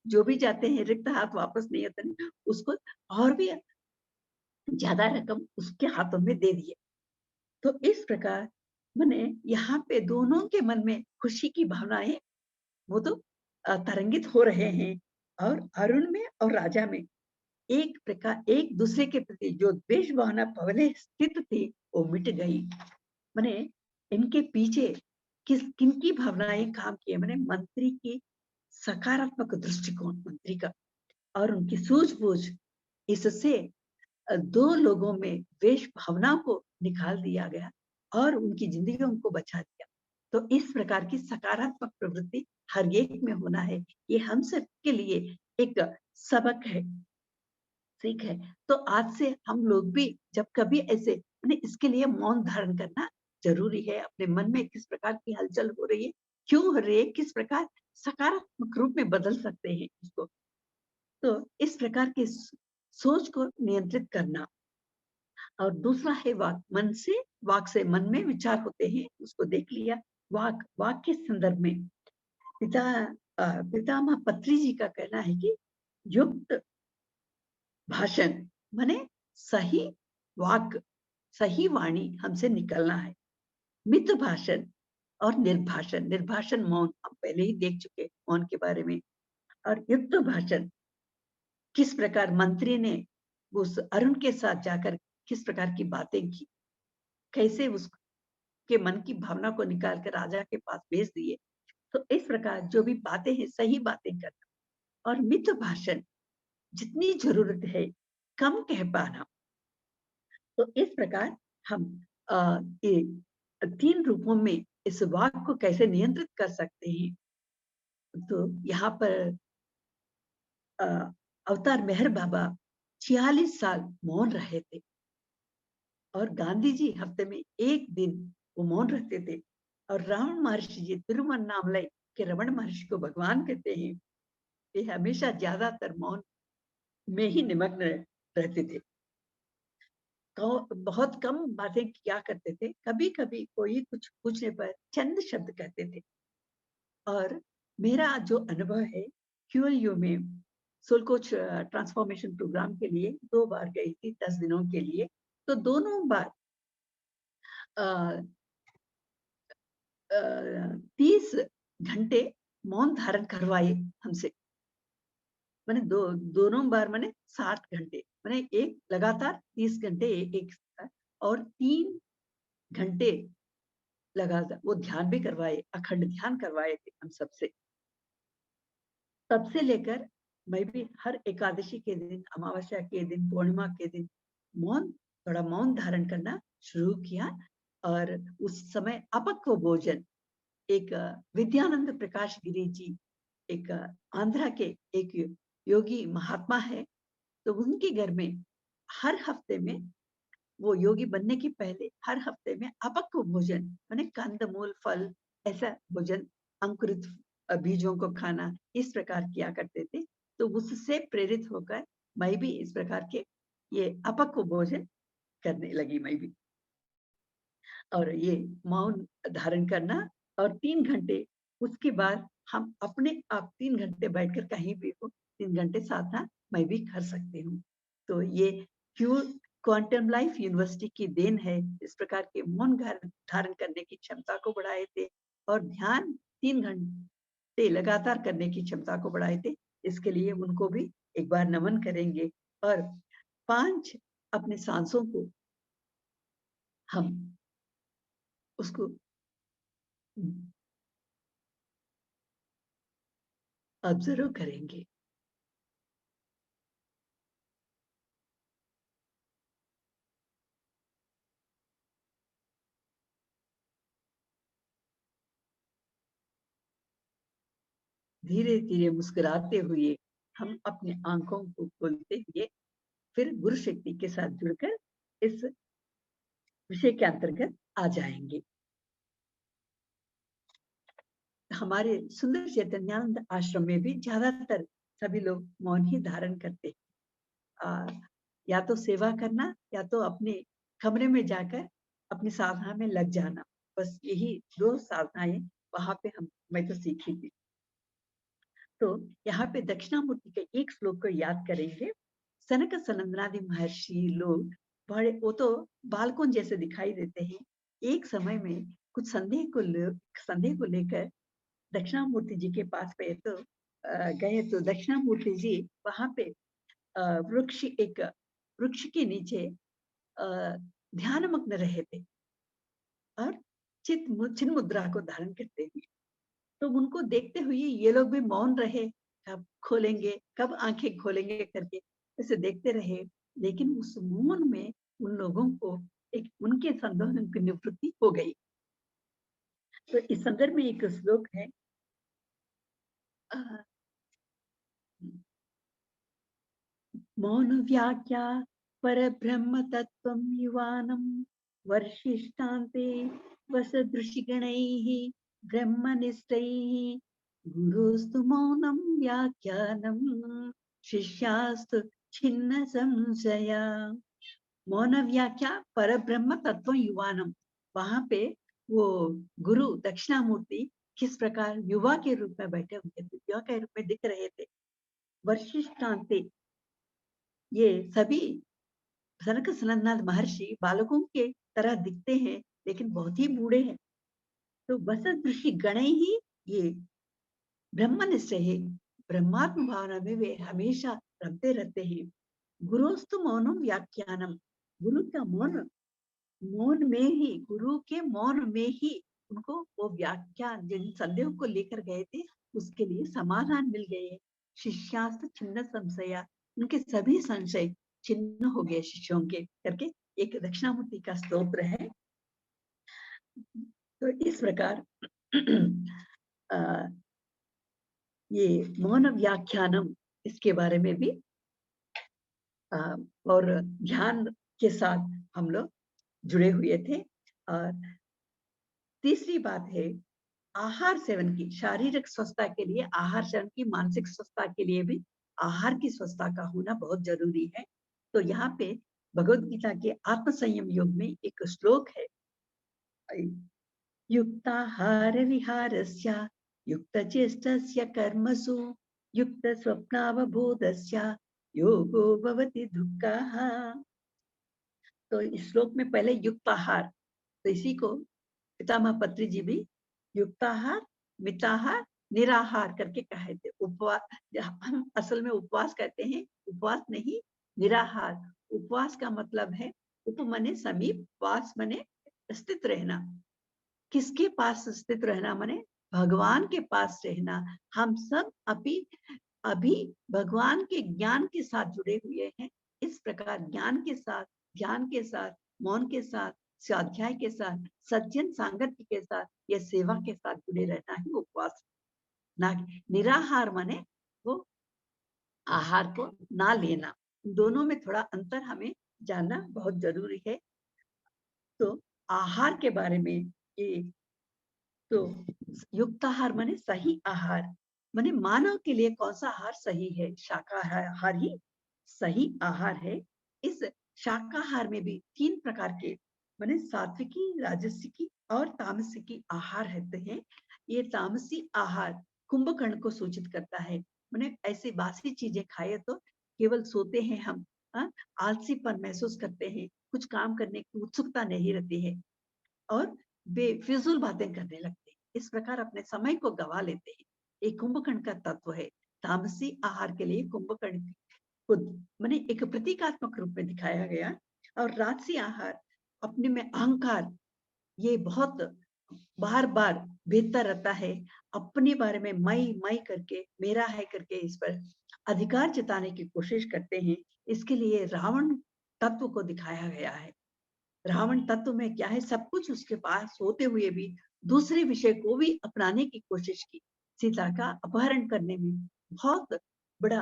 जो भी जाते हैं रिक्त हाथ वापस नहीं होते, उसको और भी ज्यादा रकम उसके हाथों में दे दिए। तो इस प्रकार मैंने यहाँ पे दोनों के मन में खुशी की भावनाएं वो तो तरंगित हो रहे हैं। और अरुण में और राजा में एक प्रकार एक दूसरे के प्रति जो द्वेष भावना पहले स्थित थी वो मिट गई। मैंने इनके पीछे किनकी भावनाएं काम किए, मैंने मंत्री की सकारात्मक दृष्टिकोण, मंत्री का, और उनकी सूझबूझ, इससे दो लोगों में द्वेष भावना को निकाल दिया गया और उनकी जिंदगियों को बचा दिया। तो इस प्रकार की सकारात्मक प्रवृत्ति हर एक में होना है। ये हम सब के लिए एक सबक है, सीख है। तो आज से हम लोग भी जब कभी ऐसे, इसके लिए मौन धारण करना जरूरी है। अपने मन में किस प्रकार की हलचल हो रही है, क्यों हो रही है, किस प्रकार सकारात्मक रूप में बदल सकते हैं इसको। तो इस प्रकार के सोच को नियंत्रित करना। और दूसरा है वाक, मन से, वाक से मन में विचार होते हैं, उसको देख लिया। वाक, वाक के संदर्भ में पितामह पत्री जी का कहना है कि युक्त भाषण माने सही वाक, सही वाणी हमसे निकलना है। मित भाषण और निर्भाषण, निर्भाषण मौन, हम पहले ही देख चुके मौन के बारे में। और युक्त भाषण, किस प्रकार मंत्री ने उस अरुण के साथ जाकर किस प्रकार की बातें की, कैसे उसके मन की भावना को निकाल कर राजा के पास भेज दिए। तो इस प्रकार जो भी बातें हैं, सही बातें करना। और मित भाषण, जितनी जरूरत है कम कह पाना। तो इस प्रकार हम ये 3 रूपों में इस वाक को कैसे नियंत्रित कर सकते हैं। तो यहाँ पर अवतार मेहर बाबा 46 साल मौन रहे थे, और गांधी जी हफ्ते में 1 दिन वो मौन रहते थे। और रावण महर्षि जी, तिरुवन्नामलाई के रमण महर्षि को भगवान कहते हैं, ये हमेशा ज्यादातर मौन में ही निमग्न रहते थे। बहुत कम बातें किया करते थे, कभी-कभी कोई कुछ पूछने पर चंद शब्द कहते थे। और मेरा जो अनुभव है, क्यूएलयू में सोल कोच ट्रांसफॉर्मेशन प्रोग्राम के लिए 2 बार गई थी 10 दिनों के लिए। तो दोनों बार 30 घंटे मौन धारण करवाए हमसे। मैंने दोनों बार मैंने 60 घंटे, मैंने एक लगातार 30 घंटे एक साथ, और 3 घंटे लगातार वो ध्यान भी करवाए, अखंड ध्यान करवाए थे हम सबसे। तब से लेकर मैं भी हर एकादशी के दिन, अमावस्या के दिन, पूर्णिमा के दिन मौन, थोड़ा मौन धारण करना शुरू किया। और उस समय अपक्व भोजन, एक विद्यानंद प्रकाश गिरी जी, एक आंध्रा के एक योगी महात्मा है, तो उनके घर में हर हफ्ते में, वो योगी बनने के पहले हर हफ्ते में अपक्व भोजन माने कंद मूल फल, ऐसा भोजन, अंकुरित बीजों को खाना, इस प्रकार किया करते थे। तो उससे प्रेरित होकर मैं भी इस प्रकार के ये अपक्व भोजन करने लगी मैं भी। और ये मौन धारण करना, और 3 घंटे उसके बाद हम अपने आप 3 घंटे बैठकर कहीं भी हो, 3 घंटे साधना मैं भी कर सकती हूँ। तो ये क्वांटम लाइफ यूनिवर्सिटी की देन है, इस प्रकार के मौन धारण करने की क्षमता को बढ़ाए थे, और ध्यान 3 घंटे लगातार करने की क्षमता को बढ़ाए थे। इसके लिए उनको भी एक बार नमन करेंगे। और 5 अपने सांसों को हम उसको ऑब्जर्व करेंगे। धीरे-धीरे मुस्कुराते हुए हम अपने आँखों को खोलते हुए फिर गुरु शक्ति के साथ जुड़कर इस विषय के अंतर्गत आ जाएंगे। हमारे सुंदर चैतन्यानंद आश्रम में भी ज्यादातर सभी लोग मौन ही धारण करते हैं। या तो सेवा करना, या तो अपने कमरे में जाकर अपनी साधना में लग जाना। बस यही 2 साधनाएं वहां पे मैं तो सीखी थी। तो यहाँ पे दक्षिणामूर्ति के एक श्लोक को याद करेंगे। सनक सनंदनादि महर्षि लोग बड़े, वो तो बालकों जैसे दिखाई देते हैं। एक समय में कुछ संदेह को लेकर दक्षिणामूर्ति जी के पास गए। तो दक्षिणामूर्ति जी वहां पे वृक्ष के नीचे ध्यानमग्न रहे थे, और चिन्ह मुद्रा को धारण करते हुए। तो उनको देखते हुए ये लोग भी मौन रहे, कब खोलेंगे, कब आंखें खोलेंगे करके ऐसे देखते रहे। लेकिन उस मौन में उन लोगों को एक उनके संदेह की निवृत्ति हो गई। तो इस संदर्भ में एक श्लोक है, मौन व्याख्या परब्रह्म तत्त्वं युवानं वर्षिष्ठान्ते वसदृशिगणैः ब्रह्मनिष्ठैः गुरुस्तु मौनं व्याख्यानं शिष्यास्तु छिन्न संशया। मौन व्याख्या परब्रह्म तत्व युवानम। वहां पे वो गुरु दक्षिणामूर्ति किस प्रकार युवा के रूप में बैठे हुए थे, युवा के रूप में दिख रहे थे। वर्षिष्ठांते, ये सभी सनक सनंदनाथ महर्षि बालकों के तरह दिखते हैं, लेकिन बहुत ही बूढ़े हैं। तो वसत ऋषि गण ही ये ब्रह्मनिष्ठ है, ब्रह्मात्म भावना में वे हमेशा रमते रहते हैं। गुरुस्तु मौनम व्याख्यानम। गुरु का मौन, मौन में ही, गुरु के मौन में ही उनको वो व्याख्यान, जिन संदेहों को लेकर गए थे उसके लिए समाधान मिल गए। शिष्यास्त छिन्न संशया, उनके सभी संशय छिन्न हो गए शिष्यों के, करके एक दक्षिणामूर्ति का स्तोत्र है। तो इस प्रकार ये मौन व्याख्यानम, इसके बारे में भी और ध्यान के साथ हम लोग जुड़े हुए थे। और तीसरी बात है आहार सेवन की, शारीरिक स्वस्थता के लिए आहार सेवन की, मानसिक स्वस्थता के लिए भी आहार की स्वस्थता का होना बहुत जरूरी है। तो यहाँ पे भगवत गीता के आत्म संयम योग में एक श्लोक है, युक्ताहार विहारस्य युक्तचेष्टस्य कर्मसु युक्त स्वप्नावबोधस्य योगो भवति दुःखः। तो इस श्लोक में पहले युक्ताहार, तो इसी को पितामह पत्री जी भी युक्ताहार, मिताहार, निराहार करके कहे थे। उपवास, हम असल में उपवास कहते हैं, उपवास नहीं निराहार। उपवास का मतलब है उप मने समीप, वास मने स्थित रहना। किसके पास स्थित रहना? मने भगवान के पास रहना। हम सब अभी भगवान के ज्ञान के साथ जुड़े हुए हैं। इस प्रकार ज्ञान के साथ, ध्यान के साथ, मौन के साथ, स्वाध्याय के साथ, सज्जन सांगत्य के साथ, या सेवा के साथ जुड़े रहना ही उपवास। ना निराहार माने वो आहार को ना लेना। दोनों में थोड़ा अंतर हमें जानना बहुत जरूरी है। तो आहार के बारे में ये, तो युक्ताहार माने सही आहार, माने मानव के लिए कौन सा आहार सही है? शाकाहार ही सही आहार है। इस शाकाहार में भी 3 प्रकार के, माने सात्विकी, राजसिकी और तामसिकी आहार रहते हैं। ये तामसी आहार कुंभकर्ण को सूचित करता है। माने ऐसे बासी चीजें खाए तो केवल सोते हैं हम, आलसीपन महसूस करते हैं, कुछ काम करने की उत्सुकता नहीं रहती है और बेफिजूल बातें करने लगते हैं। इस प्रकार अपने समय को गवा लेते हैं। एक कुंभकर्ण का तत्व है। तामसी आहार के लिए कुंभकर्ण को माने एक प्रतीकात्मक रूप में दिखाया गया। और राजसी आहार अपने में अहंकार, ये बहुत बार बार भेदता रहता है। अपने बारे में मैं करके, मेरा है करके इस पर अधिकार जताने की कोशिश करते हैं। इसके लिए रावण तत्व को दिखाया गया है। रावण तत्व में क्या है? सब कुछ उसके पास होते हुए भी दूसरे विषय को भी अपनाने की कोशिश की। सीता का अपहरण करने में बहुत बड़ा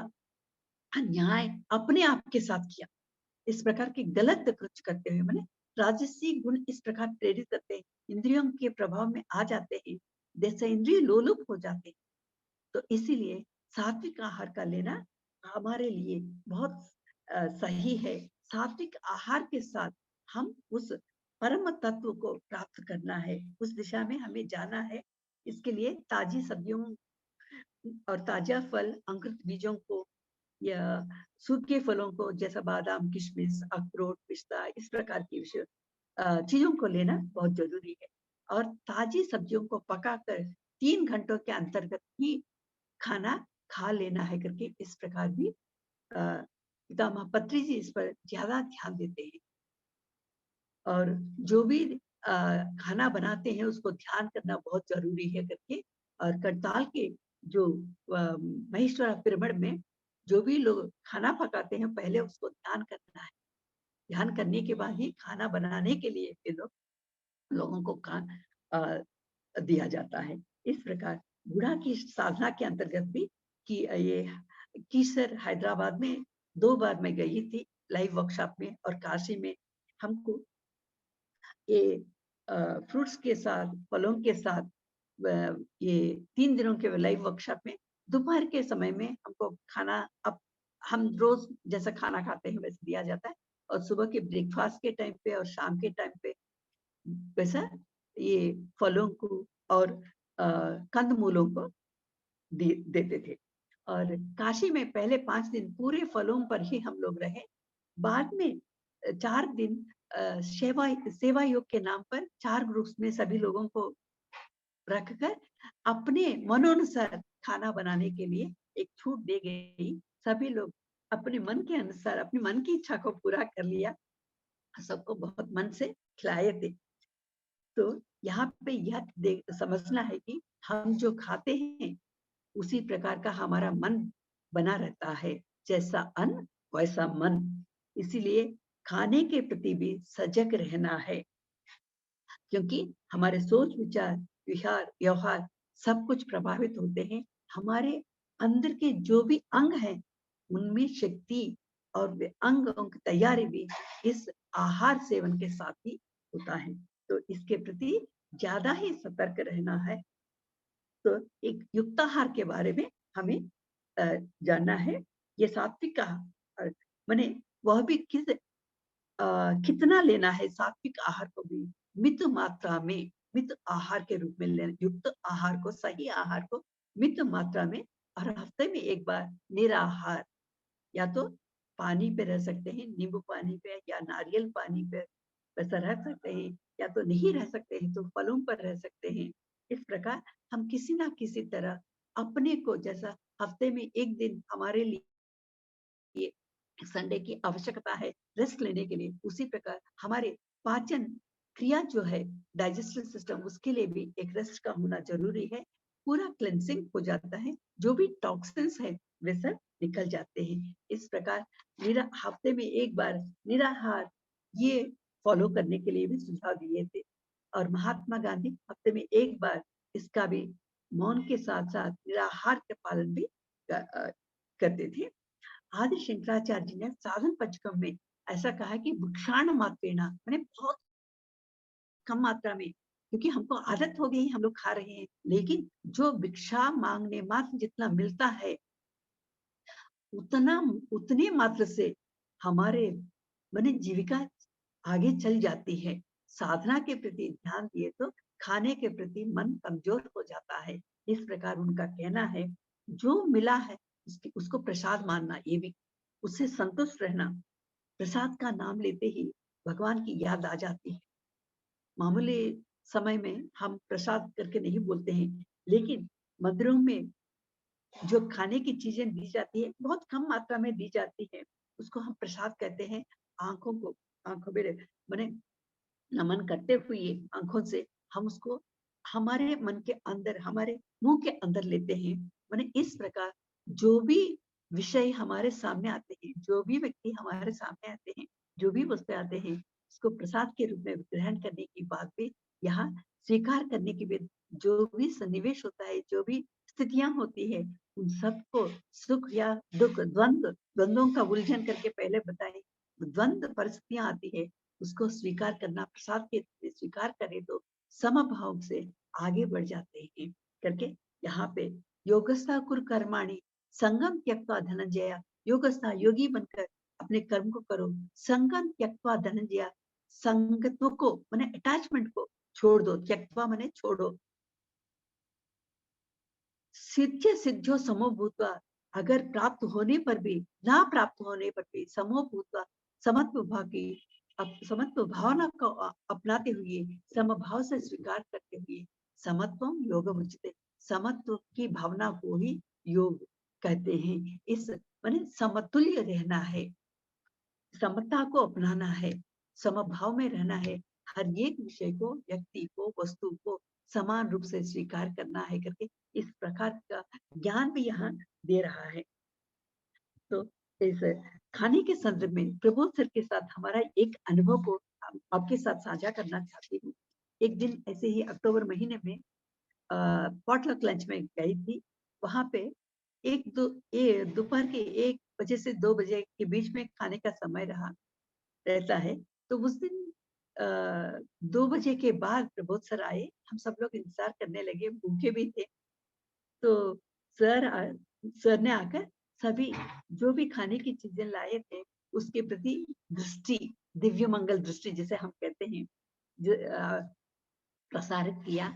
अन्याय अपने आप के साथ किया। इस प्रकार के गलत कृत्य करते हुए, माने राजसी गुण इस प्रकार प्रेरित करते हैं, इंद्रियों के प्रभाव में आ जाते हैं, जैसे इंद्रिय लोलुप हो जाते हैं। तो इसीलिए सात्विक आहार का लेना हमारे लिए बहुत सही है। सात्विक आहार के साथ हम उस परम तत्व को प्राप्त करना है, उस दिशा में हमें जाना है। इसके लिए ताजी सब्जियों और ताजा फल, अंकुरित बीजों को या सूखे फलों को, जैसा बादाम, किशमिश, अखरोट, पिस्ता, इस प्रकार की चीजों को लेना बहुत जरूरी है। और ताजी सब्जियों को पकाकर 3 घंटों के अंतर्गत ही खाना खा लेना है करके इस प्रकार भी पितामह पत्री जी इस पर ज्यादा ध्यान देते हैं। और जो भी खाना बनाते हैं उसको ध्यान करना बहुत जरूरी है करके। और करताल के जो महेश्वरा पिरामिड में जो भी लोग खाना पकाते हैं, पहले उसको ध्यान करना है। ध्यान करने के बाद ही खाना बनाने के लिए फिर लोगों को दिया जाता है। इस प्रकार बूढ़ा की साधना के अंतर्गत भी कि ये कीसर हैदराबाद में 2 बार मैं गई थी लाइव वर्कशॉप में, और काशी में हमको ये फ्रूट्स के साथ, फलों के साथ ये 3 दिनों के लाइव वर्कशॉप में दोपहर के समय में हमको खाना हम रोज जैसा खाना खाते हैं वैसे दिया जाता है, और सुबह के ब्रेकफास्ट के टाइम पे और शाम के टाइम पे वैसा ये फलों को और कंद-मूलों को देते थे। और काशी में पहले 5 दिन पूरे फलों पर ही हम लोग रहे। बाद में 4 दिन सेवा सेवा योग के नाम पर 4 ग्रुप्स में सभी लोगों को रखकर अपने मनोनुसार खाना बनाने के लिए एक छूट दी गई। सभी लोग अपने मन के अनुसार अपनी मन की इच्छा को पूरा कर लिया। सबको बहुत मन से खिलाए थे। तो यहाँ पे यह समझना है कि हम जो खाते हैं उसी प्रकार का हमारा मन बना रहता है। जैसा अन्न वैसा मन। इसीलिए खाने के प्रति भी सजग रहना है, क्योंकि हमारे सोच विचार विहार व्यवहार सब कुछ प्रभावित होते हैं। हमारे अंदर के जो भी अंग हैं उनमें शक्ति और वे अंग की तैयारी भी इस आहार सेवन के साथ ही होता है। तो इसके प्रति ज्यादा ही सतर्क रहना है। तो एक युक्ताहार के बारे में हमें जानना है। ये सात्विक आहार माने वह भी कितना लेना है। सात्विक आहार को भी मित मात्रा में, मित आहार के रूप में लेना। युक्त आहार को, सही आहार को मित मात्रा में, और हफ्ते में एक बार निराहार, या तो पानी पे रह सकते हैं, नींबू पानी पे या नारियल पानी पे वैसा रह सकते हैं, या तो नहीं रह सकते हैं तो फलों पर रह सकते हैं। इस प्रकार हम किसी ना किसी तरह अपने को, जैसा हफ्ते में एक दिन हमारे लिए संडे की आवश्यकता है रेस्ट लेने के लिए, उसी प्रकार हमारे पाचन क्रिया जो है, डाइजेस्टिव सिस्टम, उसके लिए भी एक रेस्ट का होना जरूरी है। पूरा क्लेंसिंग हो जाता है, जो भी टॉक्सिन्स है वे सब निकल जाते हैं। इस प्रकार हफ्ते में एक बार निराहार ये फॉलो करने के लिए भी सुझाव दिए थे। और महात्मा गांधी हफ्ते में एक बार इसका भी मौन के साथ साथ निराहार के पालन भी करते थे। आदि शंकराचार्य जी ने साधन पंचकम में ऐसा कहा कि भिक्षाण मात्रेण, मैंने बहुत कम मात्रा में, क्योंकि हमको आदत हो गई, हम लोग खा रहे हैं, लेकिन जो भिक्षा मांगने मात्र जितना मिलता है उतना, उतने मात्र से हमारे माने जीविका आगे चल जाती है। साधना के प्रति ध्यान दिए तो खाने के प्रति मन कमजोर हो जाता है। इस प्रकार उनका कहना है, जो मिला है उसको प्रसाद मानना, ये भी उससे संतुष्ट रहना। प्रसाद का नाम लेते ही भगवान की याद आ जाती है। मामूली समय में हम प्रसाद करके नहीं बोलते हैं, लेकिन मंदिरों में जो खाने की चीजें दी जाती है, बहुत कम मात्रा में दी जाती है, उसको हम प्रसाद कहते हैं। आंखों को, आंखों में माने नमन करते हुए आंखों से हम उसको हमारे मन के अंदर, हमारे मुंह के अंदर लेते हैं। माने इस प्रकार जो भी विषय हमारे सामने आते हैं, जो भी व्यक्ति हमारे सामने आते हैं, जो भी वस्तु आते हैं, उसको प्रसाद के रूप में ग्रहण करने की बात भी यहाँ स्वीकार करने की भी, जो भी सन्निवेश होता है, जो भी स्थितियां होती है, उन सबको सुख या दुख, द्वंद्वों का उलझन करके पहले बताए, द्वंद्व परिस्थितियां आती है, उसको स्वीकार करना, प्रसाद के स्वीकार करें तो समभाव से आगे बढ़ जाते हैं करके यहाँ पे योगस्था कुर कर्माणि संगम त्यक्त्वा धनंजय, योगस्था योगी बनकर अपने कर्म को करो, संगम त्यक्त्वा धनंजय, संगत्व को माने अटैचमेंट को छोड़ दो, त्यक्त्वा माने छोड़ो। सिद्ध सिद्धो समो भूत्वा, अगर प्राप्त होने पर भी, ना प्राप्त होने पर भी समो भूत्वा, समत्व भाव की, समत्व भावना को अपनाते हुए, समभाव से स्वीकार करते हुए, समत्वम योग उच्यते, समत्व की भावना को ही योग कहते हैं। इस माने समतुल्य रहना है, समता को अपनाना है, समभाव में रहना है, हर एक विषय को, व्यक्ति को, वस्तु को समान रूप से स्वीकार करना है करके इस प्रकार का ज्ञान भी यहाँ दे रहा है। तो इस खाने के संदर्भ में प्रबोध सर के साथ हमारा एक अनुभव को आपके साथ साझा करना चाहती हूँ। एक दिन ऐसे ही अक्टूबर महीने में पॉटलक लंच में गई थी। वहां पे दोपहर के 1 बजे से 2 बजे के बीच में खाने का समय रहता है। तो उस दिन 2 बजे के बाद प्रबोध सर आए, हम सब लोग इंतजार करने लगे, भूखे भी थे। तो सर ने आकर सभी जो भी खाने की चीजें लाए थे उसके प्रति दृष्टि, दिव्य मंगल दृष्टि जिसे हम कहते हैं, प्रसारित किया।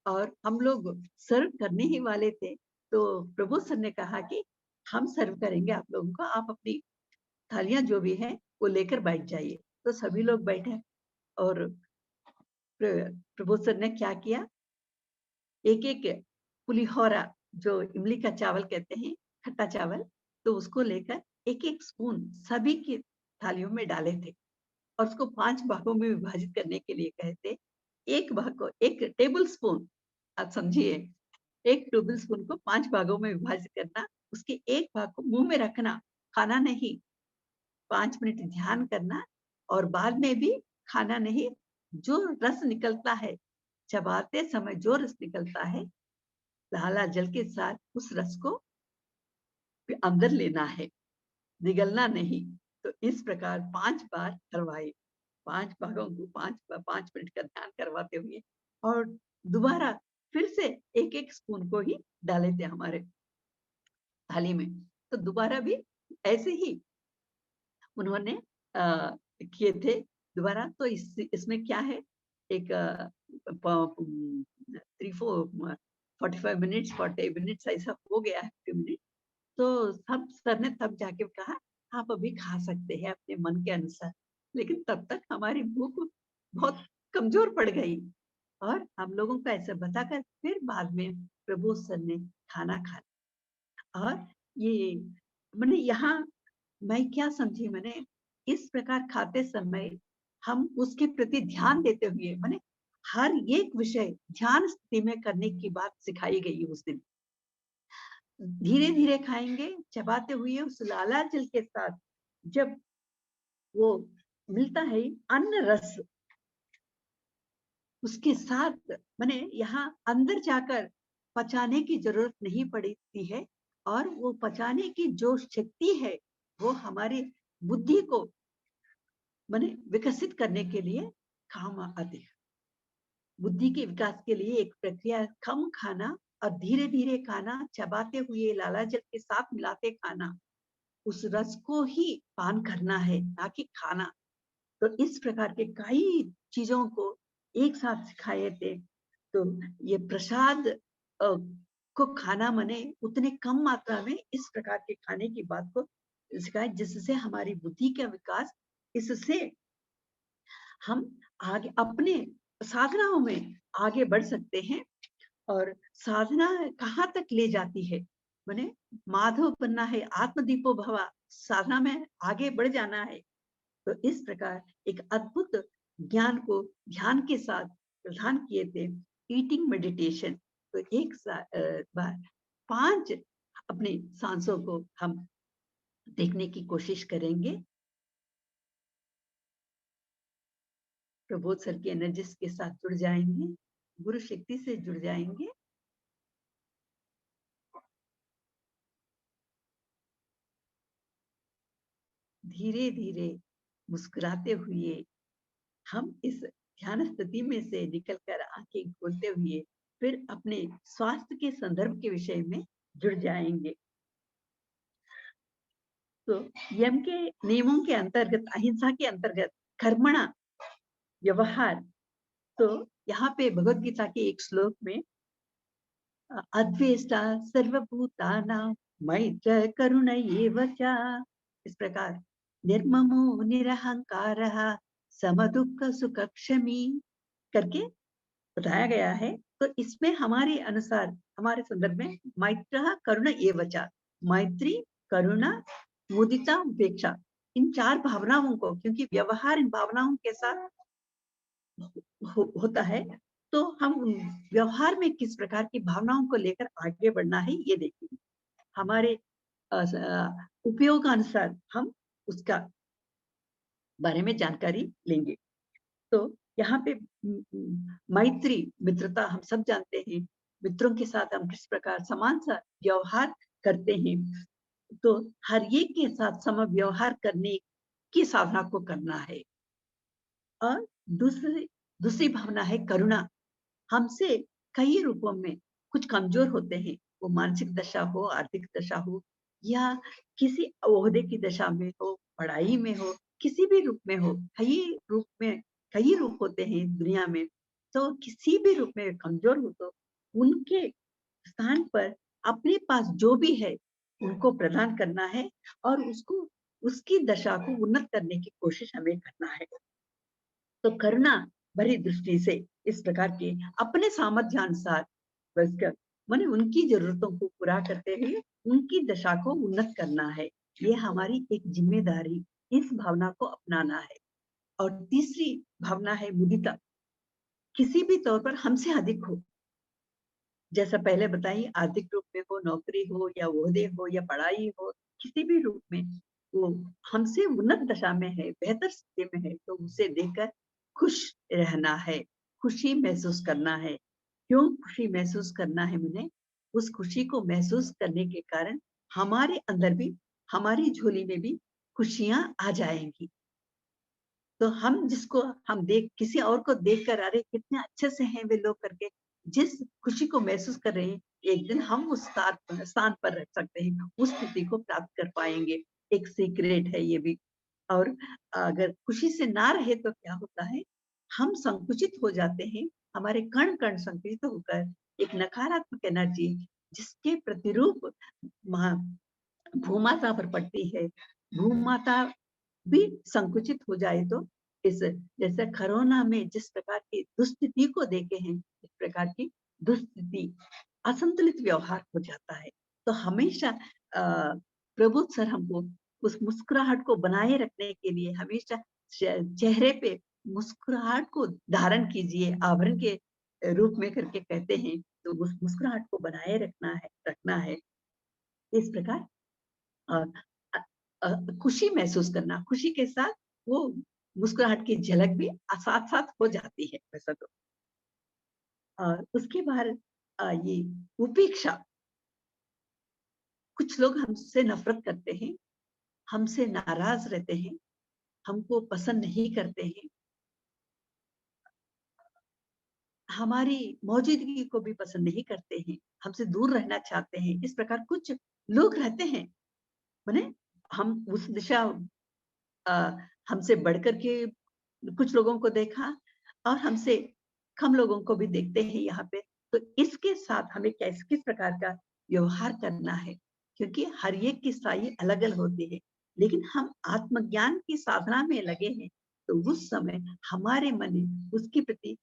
और हम लोग सर्व करने ही वाले थे, तो प्रभु सर ने कहा कि हम सर्व करेंगे आप लोगों को, आप अपनी थालियां जो भी है वो लेकर बैठ जाइए। तो सभी लोग बैठे और प्रभु सर ने क्या किया, एक एक पुलिहोरा, जो इमली का चावल कहते हैं, खट्टा चावल, तो उसको लेकर एक एक स्पून सभी की थालियों में डाले थे और उसको 5 भागों में विभाजित करने के लिए कहे थे। एक भाग को 1 टेबल स्पून, आप समझिए, 1 टेबल स्पून को 5 भागों में विभाजित करना, उसके एक भाग को मुंह में रखना, खाना नहीं, 5 मिनट ध्यान करना और बाद में भी खाना नहीं। जो रस निकलता है, चबाते समय जो रस निकलता है, लाला जल के साथ उस रस को अंदर लेना है, निगलना नहीं। तो इस प्रकार 5 बार करवाए, 5 भागों को 5 मिनट का ध्यान करवाते हुए, और दोबारा फिर से एक-एक स्पून को ही डाले थे हमारे थाली में। तो दोबारा भी ऐसे ही उन्होंने किए थे दोबारा। तो इसमें क्या है, एक 45 मिनट्स 40 मिनट्स ऐसा हो गया है, 50 मिनट। तो सब सर ने तब जाके कहा आप अभी खा सकते हैं अपने मन के अनुसार। लेकिन तब तक हमारी भूख बहुत कमजोर पड़ गई और हम लोगों को ऐसे बताकर फिर बाद में प्रभु सर ने खाना खाया। और ये मैंने यहाँ मैं क्या समझी, मैंने इस प्रकार खाते समय हम उसके प्रति ध्यान देते हुए, मैंने हर एक विषय ध्यान स्थिति में करने की बात सिखाई गई उस दिन। धीरे धीरे खाएंगे, चबाते हुए उस लाला जल के साथ जब वो मिलता है अन्न रस, उसके साथ मैंने यहाँ अंदर जाकर पचाने की जरूरत नहीं पड़ती है। और वो पचाने की जो शक्ति है वो हमारी बुद्धि को मैंने विकसित करने के लिए काम आती है। बुद्धि के विकास के लिए एक प्रक्रिया, कम खाना और धीरे धीरे खाना, चबाते हुए लाला जल के साथ मिलाते खाना, उस रस को ही पान करना है, ना कि खाना। तो इस प्रकार के कई चीजों को एक साथ सिखाए थे। तो ये प्रसाद को खाना मने उतने कम मात्रा में इस प्रकार के खाने की बात को सिखाए, जिससे हमारी बुद्धि का विकास, इससे हम आगे अपने साधनाओं में आगे बढ़ सकते हैं। और साधना कहाँ तक ले जाती है, माने माधव बनना है, आत्मदीपो भवा, साधना में आगे बढ़ जाना है। तो इस प्रकार एक अद्भुत ज्ञान को ध्यान के साथ प्रदान किए थे, ईटिंग मेडिटेशन। तो एक बार 5 अपनी सांसों को हम देखने की कोशिश करेंगे। प्रबोध सर की एनर्जीज के साथ जुड़ जाएंगे, गुरु शक्ति से जुड़ जाएंगे। धीरे धीरे मुस्कुराते हुए हम इस ध्यान स्थिति में से निकलकर आंखें खोलते हुए फिर अपने स्वास्थ्य के संदर्भ के विषय में जुड़ जाएंगे। तो यम के नियमों के अंतर्गत, अहिंसा के अंतर्गत कर्मणा व्यवहार, तो यहाँ पे भगवत गीता के एक श्लोक में अद्वेष्टा सर्वभूतानां मैत्र करुण एव च, इस प्रकार निर्ममो निरहंकारः समदुःख सुखक्षमी करके बताया गया है। तो इसमें हमारे अनुसार, हमारे संदर्भ में मैत्र करुण एव च, मैत्री, करुणा, मुदिता, उपेक्षा, इन 4 भावनाओं को, क्योंकि व्यवहार इन भावनाओं के साथ होता है, तो हम व्यवहार में किस प्रकार की भावनाओं को लेकर आगे बढ़ना है ये देखेंगे। हमारे उपयोग अनुसार हम उसका बारे में जानकारी लेंगे। तो यहाँ पे मैत्री, मित्रता, हम सब जानते हैं मित्रों के साथ हम किस प्रकार समान सा व्यवहार करते हैं। तो हर एक के साथ सम व्यवहार करने की साधना को करना है। और दूसरी भावना है करुणा। हमसे कई रूपों में कुछ कमजोर होते हैं, वो मानसिक दशा हो, आर्थिक दशा हो, या किसी ओहदे की दशा में हो, पढ़ाई में हो, किसी भी रूप में हो, कई रूप होते हैं दुनिया में, तो किसी भी रूप में कमज़ोर हो तो उनके स्थान पर अपने पास जो भी है, उनको प्रदान करना है और उसकी दशा को उन्नत करने की कोशिश हमें करना है। तो करुणा भरी दृष्टि से इस प्रकार के अपने सामर्थ्यानुसार बचकर माने उनकी ज़रूरतों को पूरा करते हुए उनकी दशा को उन्नत करना है। ये हमारी एक ज़िम्मेदारी, इस भावना को अपनाना है। और तीसरी भावना है मुदिता, किसी भी तौर पर हमसे अधिक हो, जैसा पहले बताई आर्थिक रूप में हो, नौकरी हो या ओहदे हो या पढ़ाई हो, किसी भी रूप में वो हमसे उन्नत दशा में है, बेहतर स्थिति में है, तो उसे देखकर खुश रहना है, खुशी महसूस करना है। क्यों खुशी महसूस करना है मुझे? उस खुशी को महसूस करने के कारण हमारे अंदर भी, हमारी झोली में भी खुशियाँ आ जाएँगी। तो हम देख किसी और को देखकर अरे कितने अच्छे से हैं वे लोग करके जिस खुशी को महसूस कर रहे हैं, एक दिन हम उस स्थान पर रह सकते हैं, उस स्थिति को प्राप्त कर पाएँगे। एक सीक्रेट है ये भी। और अगर खुशी से ना रहे तो क्या होता है, हम संकुचित हो जाते हैं, हमारे कण-कण संकुचित होकर एक नकारात्मक एनर्जी जिसके प्रतिरूप महा भूमाता पर पड़ती है। भूमाता भी संकुचित हो जाए तो इस जैसे कोरोना में जिस प्रकार की दुस्थिति को देखे हैं, इस प्रकार की दुस्थिति, असंतुलित व्यवहार हो जाता है। तो हमेशा प्रभु सर हमको उस मुस्कुराहट को बनाए रखने के लिए हमेशा चेहरे पे मुस्कुराहट को धारण कीजिए, आभरण के रूप में करके कहते हैं, तो उस मुस्कुराहट को बनाए रखना है। इस प्रकार अ अ खुशी महसूस करना, खुशी के साथ वो मुस्कुराहट की झलक भी साथ-साथ हो जाती है वैसा तो। उसके बाद ये उपेक्षा, कुछ लोग हमसे नफ़रत करते हैं, हमसे नाराज़ रहते हैं, हमको पसंद नहीं करते हैं, हमारी मौजूदगी को भी पसंद नहीं करते हैं, हमसे दूर रहना चाहते हैं। इस प्रकार कुछ लोग रहते हैं, माने हम उस दिशा अ, हमसे बढ़कर के कुछ लोगों को देखा और हमसे कम लोगों को भी देखते हैं यहाँ पे। तो इसके साथ हमें किस प्रकार का व्यवहार करना है, क्योंकि हर एक की स्थायी अलग-अलग होती है। लेकिन हम आत्मज्ञान की साधना में लगे हैं, तो उस समय हमारे मन में उसके प्रति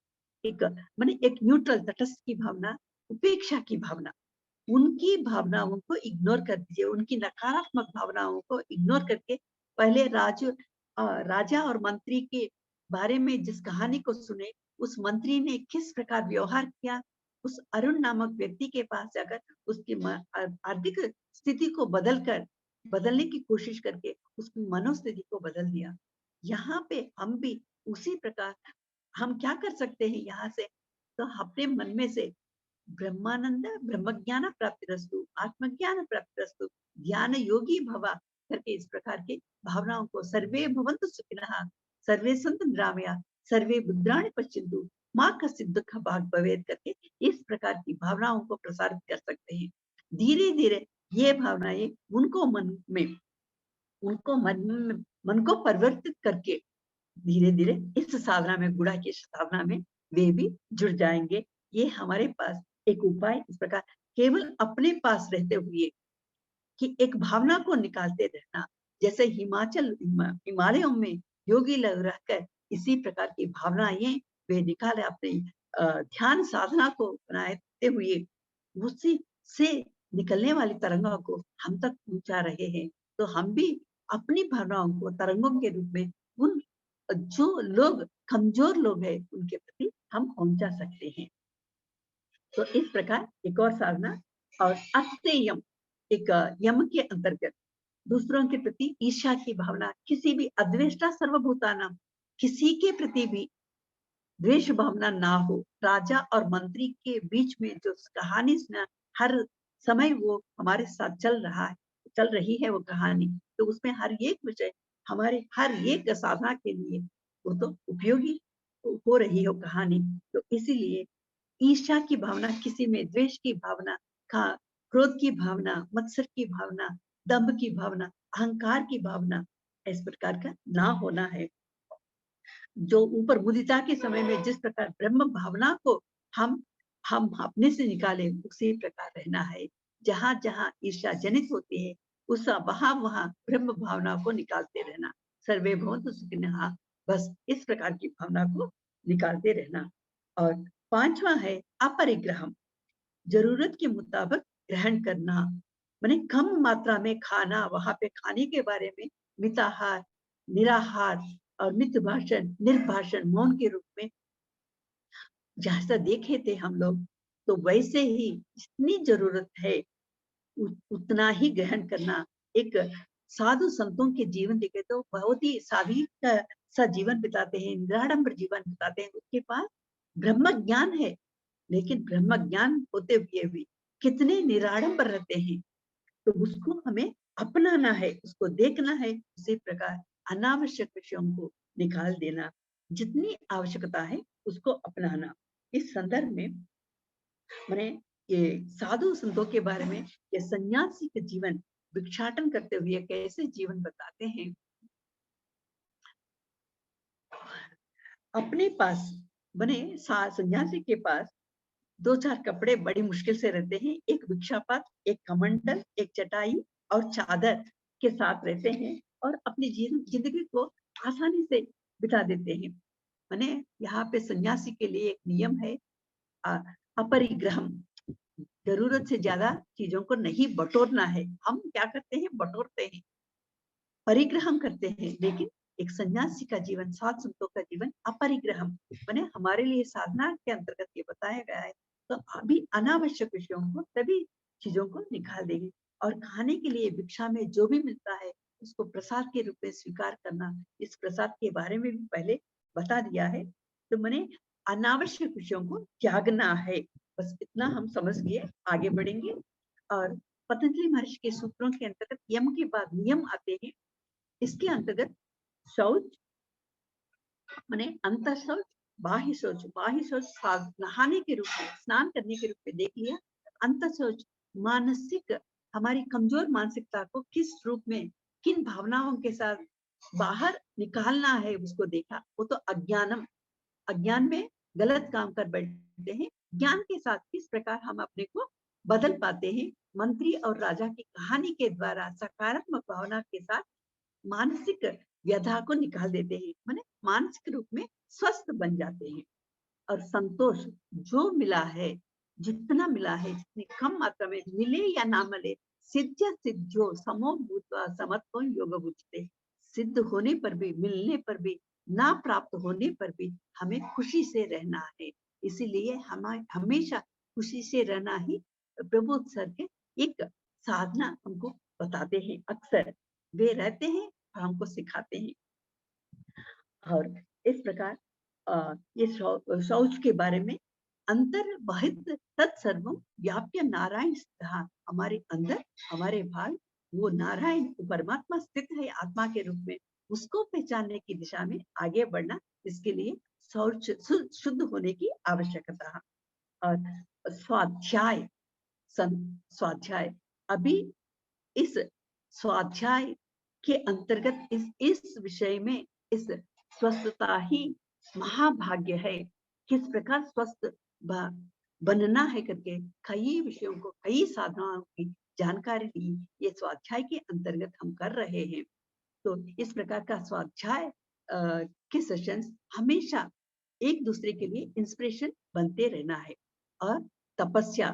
एक माने एक न्यूट्रल तटस्थ की भावना, उपेक्षा की भावना, उनकी भावनाओं को इग्नोर कर दीजिए, उनकी नकारात्मक भावनाओं को इग्नोर करके पहले राजा और मंत्री के बारे में जिस कहानी को सुने, उस मंत्री ने किस प्रकार व्यवहार किया, उस अरुण नामक व्यक्ति के पास जाकर उसकी आर्थिक स्थिति को बदलने की कोशिश करके उसकी मनोस्थिति को बदल दिया। यहाँ पे हम भी उसी प्रकार हम क्या कर सकते हैं यहाँ से? तो अपने मन में से ब्रह्मानंद ब्रह्मज्ञान प्राप्तिरस्तु, आत्मज्ञान प्राप्तिरस्तु, ध्यान योगी भव करके इस प्रकार की भावनाओं को सर्वे भवन्तु सुखिनः, सर्वे सन्तु निरामया, सर्वे भद्राणि पश्यन्तु, माँ कश्चित् दुःख भाग् भवेत् करके इस प्रकार की भावनाओं को प्रसारित कर सकते हैं। धीरे-धीरे ये भावनाएँ मन को परिवर्तित करके धीरे-धीरे इस साधना में गुणा की साधना में वे भी जुड़ जाएँगे। ये हमारे पास एक उपाय इस प्रकार केवल अपने पास रहते हुए कि एक भावना को निकालते रहना, जैसे हिमालयों में योगी लोग रहकर इसी प्रकार की भावनाएँ वे निकाले अपने ध्यान साधना को बनाते हुए उसी से निकलने वाली तरंगों को हम तक पहुँचा रहे हैं। तो हम भी अपनी भावनाओं को तरंगों के रूप में उन जो लोग कमज़ोर लोग हैं, उनके प्रति हम पहुँचा सकते हैं। तो इस प्रकार एक और साधना और अस्तेयम एक यम के अंतर्गत दूसरों के प्रति ईर्ष्या की भावना, किसी भी अद्वेष्टा सर्वभूतानां, किसी के प्रति भी द्वेष भावना ना हो। राजा और मंत्री के बीच में जो कहानी सुना हर समय वो हमारे साथ चल रही है वो कहानी। तो उसमें हर एक विषय हमारे हर एक साधना के लिए वो तो उपयोगी हो रही हो कहानी। तो इसीलिए ईर्ष्या की भावना, किसी में द्वेष की भावना, का क्रोध की भावना, मत्सर की भावना, दंभ की भावना, अहंकार की भावना इस प्रकार का ना होना है। जो ऊपर मुदिता के समय में जिस प्रकार ब्रह्म भावना को हम अपने से निकाले, उसी प्रकार रहना है। जहां जहां ईर्ष्या जनित होती है, उस वहां वहां ब्रह्म भावना को निकालते रहना। सर्वे भवन्तु सुखिनः, बस इस प्रकार की भावना को निकालते रहना। और पांचवा है अपरिग्रहम, जरूरत के मुताबिक ग्रहण करना, माने कम मात्रा में खाना। वहां पे खाने के बारे में मिताहार, निराहार और मित भाषण, निर्भाषण, मौन के रूप में जैसा देखे थे हम लोग, तो वैसे ही जितनी जरूरत है उतना ही ग्रहण करना। एक साधु संतों के जीवन देखे तो बहुत ही सात्विक सा जीवन बिताते हैं, निराडंबर जीवन बिताते हैं। उसके पास ब्रह्म ज्ञान है, लेकिन ब्रह्म ज्ञान होते हुए भी कितने निराडंबर रहते हैं। तो उसको हमें अपनाना है, उसको देखना है। उसी प्रकार अनावश्यक विषयों को निकाल देना, जितनी आवश्यकता है उसको अपनाना। इस संदर्भ में मैंने ये साधु संतों के बारे में, ये सन्यासी के जीवन भिक्षाटन करते हुए कैसे जीवन बताते हैं। अपने पास बने सन्यासी के पास दो चार कपड़े बड़ी मुश्किल से रहते हैं। एक भिक्षा पात्र, एक कमंडल, एक चटाई और चादर के साथ रहते हैं और अपनी जिंदगी को आसानी से बिता देते हैं। माने यहाँ पे सन्यासी के लिए एक नियम है, अपरिग्रहम, जरूरत से ज्यादा चीजों को नहीं बटोरना है। हम क्या करते हैं, बटोरते हैं, परिग्रहम करते हैं। लेकिन एक सन्यासी का जीवन, सात संतों का जीवन अपरिग्रहम, माने हमारे लिए साधना के अंतर्गत ये बताया गया है। तो अभी अनावश्यक विषयों को, सभी चीजों को निकाल देंगे। और खाने के लिए भिक्षा में जो भी मिलता है उसको प्रसाद के रूप में स्वीकार करना। इस प्रसाद के बारे में भी पहले बता दिया है। तो मैंने अनावश्यक विषयों को त्यागना है, बस इतना हम समझ लिए आगे बढ़ेंगे। और पतंजलि महर्षि के सूत्रों के अंतर्गत यम के बाद नियम आते हैं। इसके अंतर्गत शौच माने अंतर शौच, बाह्य शौच। बाह्य शौच नहाने के रूप में, स्नान करने के रूप में देख लिया। अंतर शौच मानसिक, हमारी कमजोर मानसिकता को किस रूप में, किन भावनाओं के साथ बाहर निकालना है उसको देखा। वो तो अज्ञानम, अज्ञान में गलत काम कर बैठते हैं। ज्ञान के साथ किस प्रकार हम अपने को बदल पाते हैं। मंत्री और राजा की कहानी के द्वारा सकारात्मक भावना के साथ मानसिक व्यथा को निकाल देते हैं, माने मानसिक रूप में स्वस्थ बन जाते हैं। और संतोष, जो मिला है, जितना मिला है, जितनी कम मात्रा में मिले या ना मिले, सिद्ध सिद्धो समो भूत्वा समत्वं योग बुझते, सिद्ध होने पर भी, मिलने पर भी, ना प्राप्त होने पर भी हमें खुशी से रहना है। इसीलिए हम हमेशा खुशी से रहना ही प्रबोध सर के एक साधना हमको बताते हैं। अक्सर वे रहते हैं और हमको सिखाते हैं। और इस प्रकार ये शौच के बारे में, अंतर बहित तत्सर्वम व्याप्य नारायण स्थितः, हमारे अंदर, हमारे भाग, वो नारायण, परमात्मा स्थित है आत्मा के रूप में। उसको पहचानने की दिशा में आगे बढ़ना, इसके लिए शौच शुद्ध होने की आवश्यकता है। और स्वाध्याय, स्वाध्याय, अभी इस स्वाध्याय के अंतर्गत इस विषय में, इस स्वस्थता ही महाभाग्य है। किस प्रकार स्वस्थ बनना है करके कई विषयों को, कई साधनाओं की जानकारी दी, ये स्वाध्याय के अंतर्गत हम कर रहे हैं। तो इस प्रकार का स्वाध्याय के सेशंस हमेशा एक दूसरे के लिए इंस्पिरेशन बनते रहना है। और तपस्या,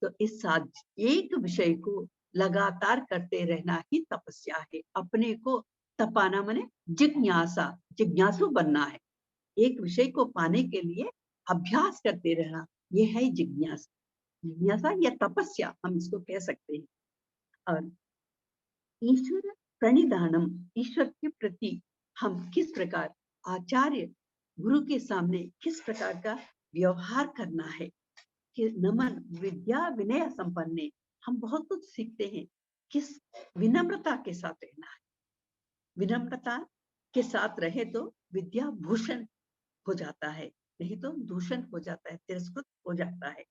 तो इस एक विषय को लगातार करते रहना ही तपस्या है। अपने को तपाना माने जिज्ञासा, जिज्ञासु बनना है। एक विषय को पाने के लिए अभ्यास करते रहना, ये है जिज्ञासा। जिज्ञासा या तपस्या हम इसको कह सकते हैं। और ईश्वर प्रणिधानम, ईश्वर के प्रति हम किस प्रकार, आचार्य गुरु के सामने किस प्रकार का व्यवहार करना है। कि नमन विद्या विनय संपन्ने, हम बहुत कुछ सीखते हैं, किस विनम्रता के साथ रहना है। विनम्रता के साथ रहे तो विद्या भूषण हो जाता है, नहीं तो दूषण हो जाता है, तिरस्कृत हो जाता है।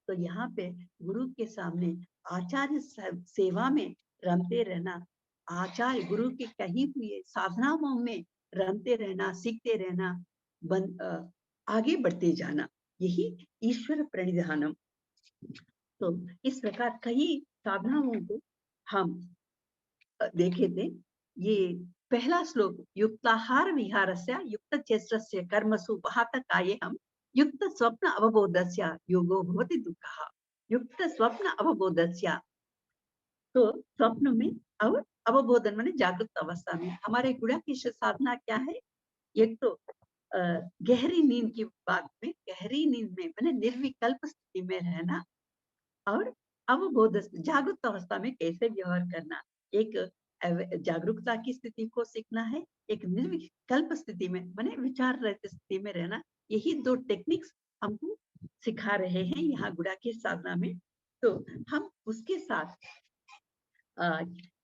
तो यहाँ पे गुरु के सामने आचार्य सेवा में रमते रहना, आचार्य गुरु के कही हुए साधनाओं में रमते रहना, सीखते रहना, आगे बढ़ते जाना, यही ईश्वर प्रणिधानम। तो इस प्रकार कई साधनाओं को हम देखे थे। ये पहला श्लोक, युक्ताहार विहारस्य युक्त चेष्टस्य कर्मसु, वहां तक आए हम। युक्त स्वप्न अवबोधस्य योगो भवति दुःखः, युक्त स्वप्न अवबोधस्य, तो स्वप्न में और अवबोधन माने जागृत अवस्था में हमारे गुणाकेश साधना क्या है? एक तो गहरी नींद की बात में, गहरी नींद में माने निर्विकल्प स्थिति में रहना, और अवबोध जागरूक अवस्था में कैसे व्यवहार करना। एक जागरूकता की स्थिति को सीखना है, एक निर्विकल्प स्थिति में माने विचार रहित स्थिति में रहना। यही दो टेक्निक्स हमको सिखा रहे हैं यहाँ गुणाकेश साधना में। तो हम उसके साथ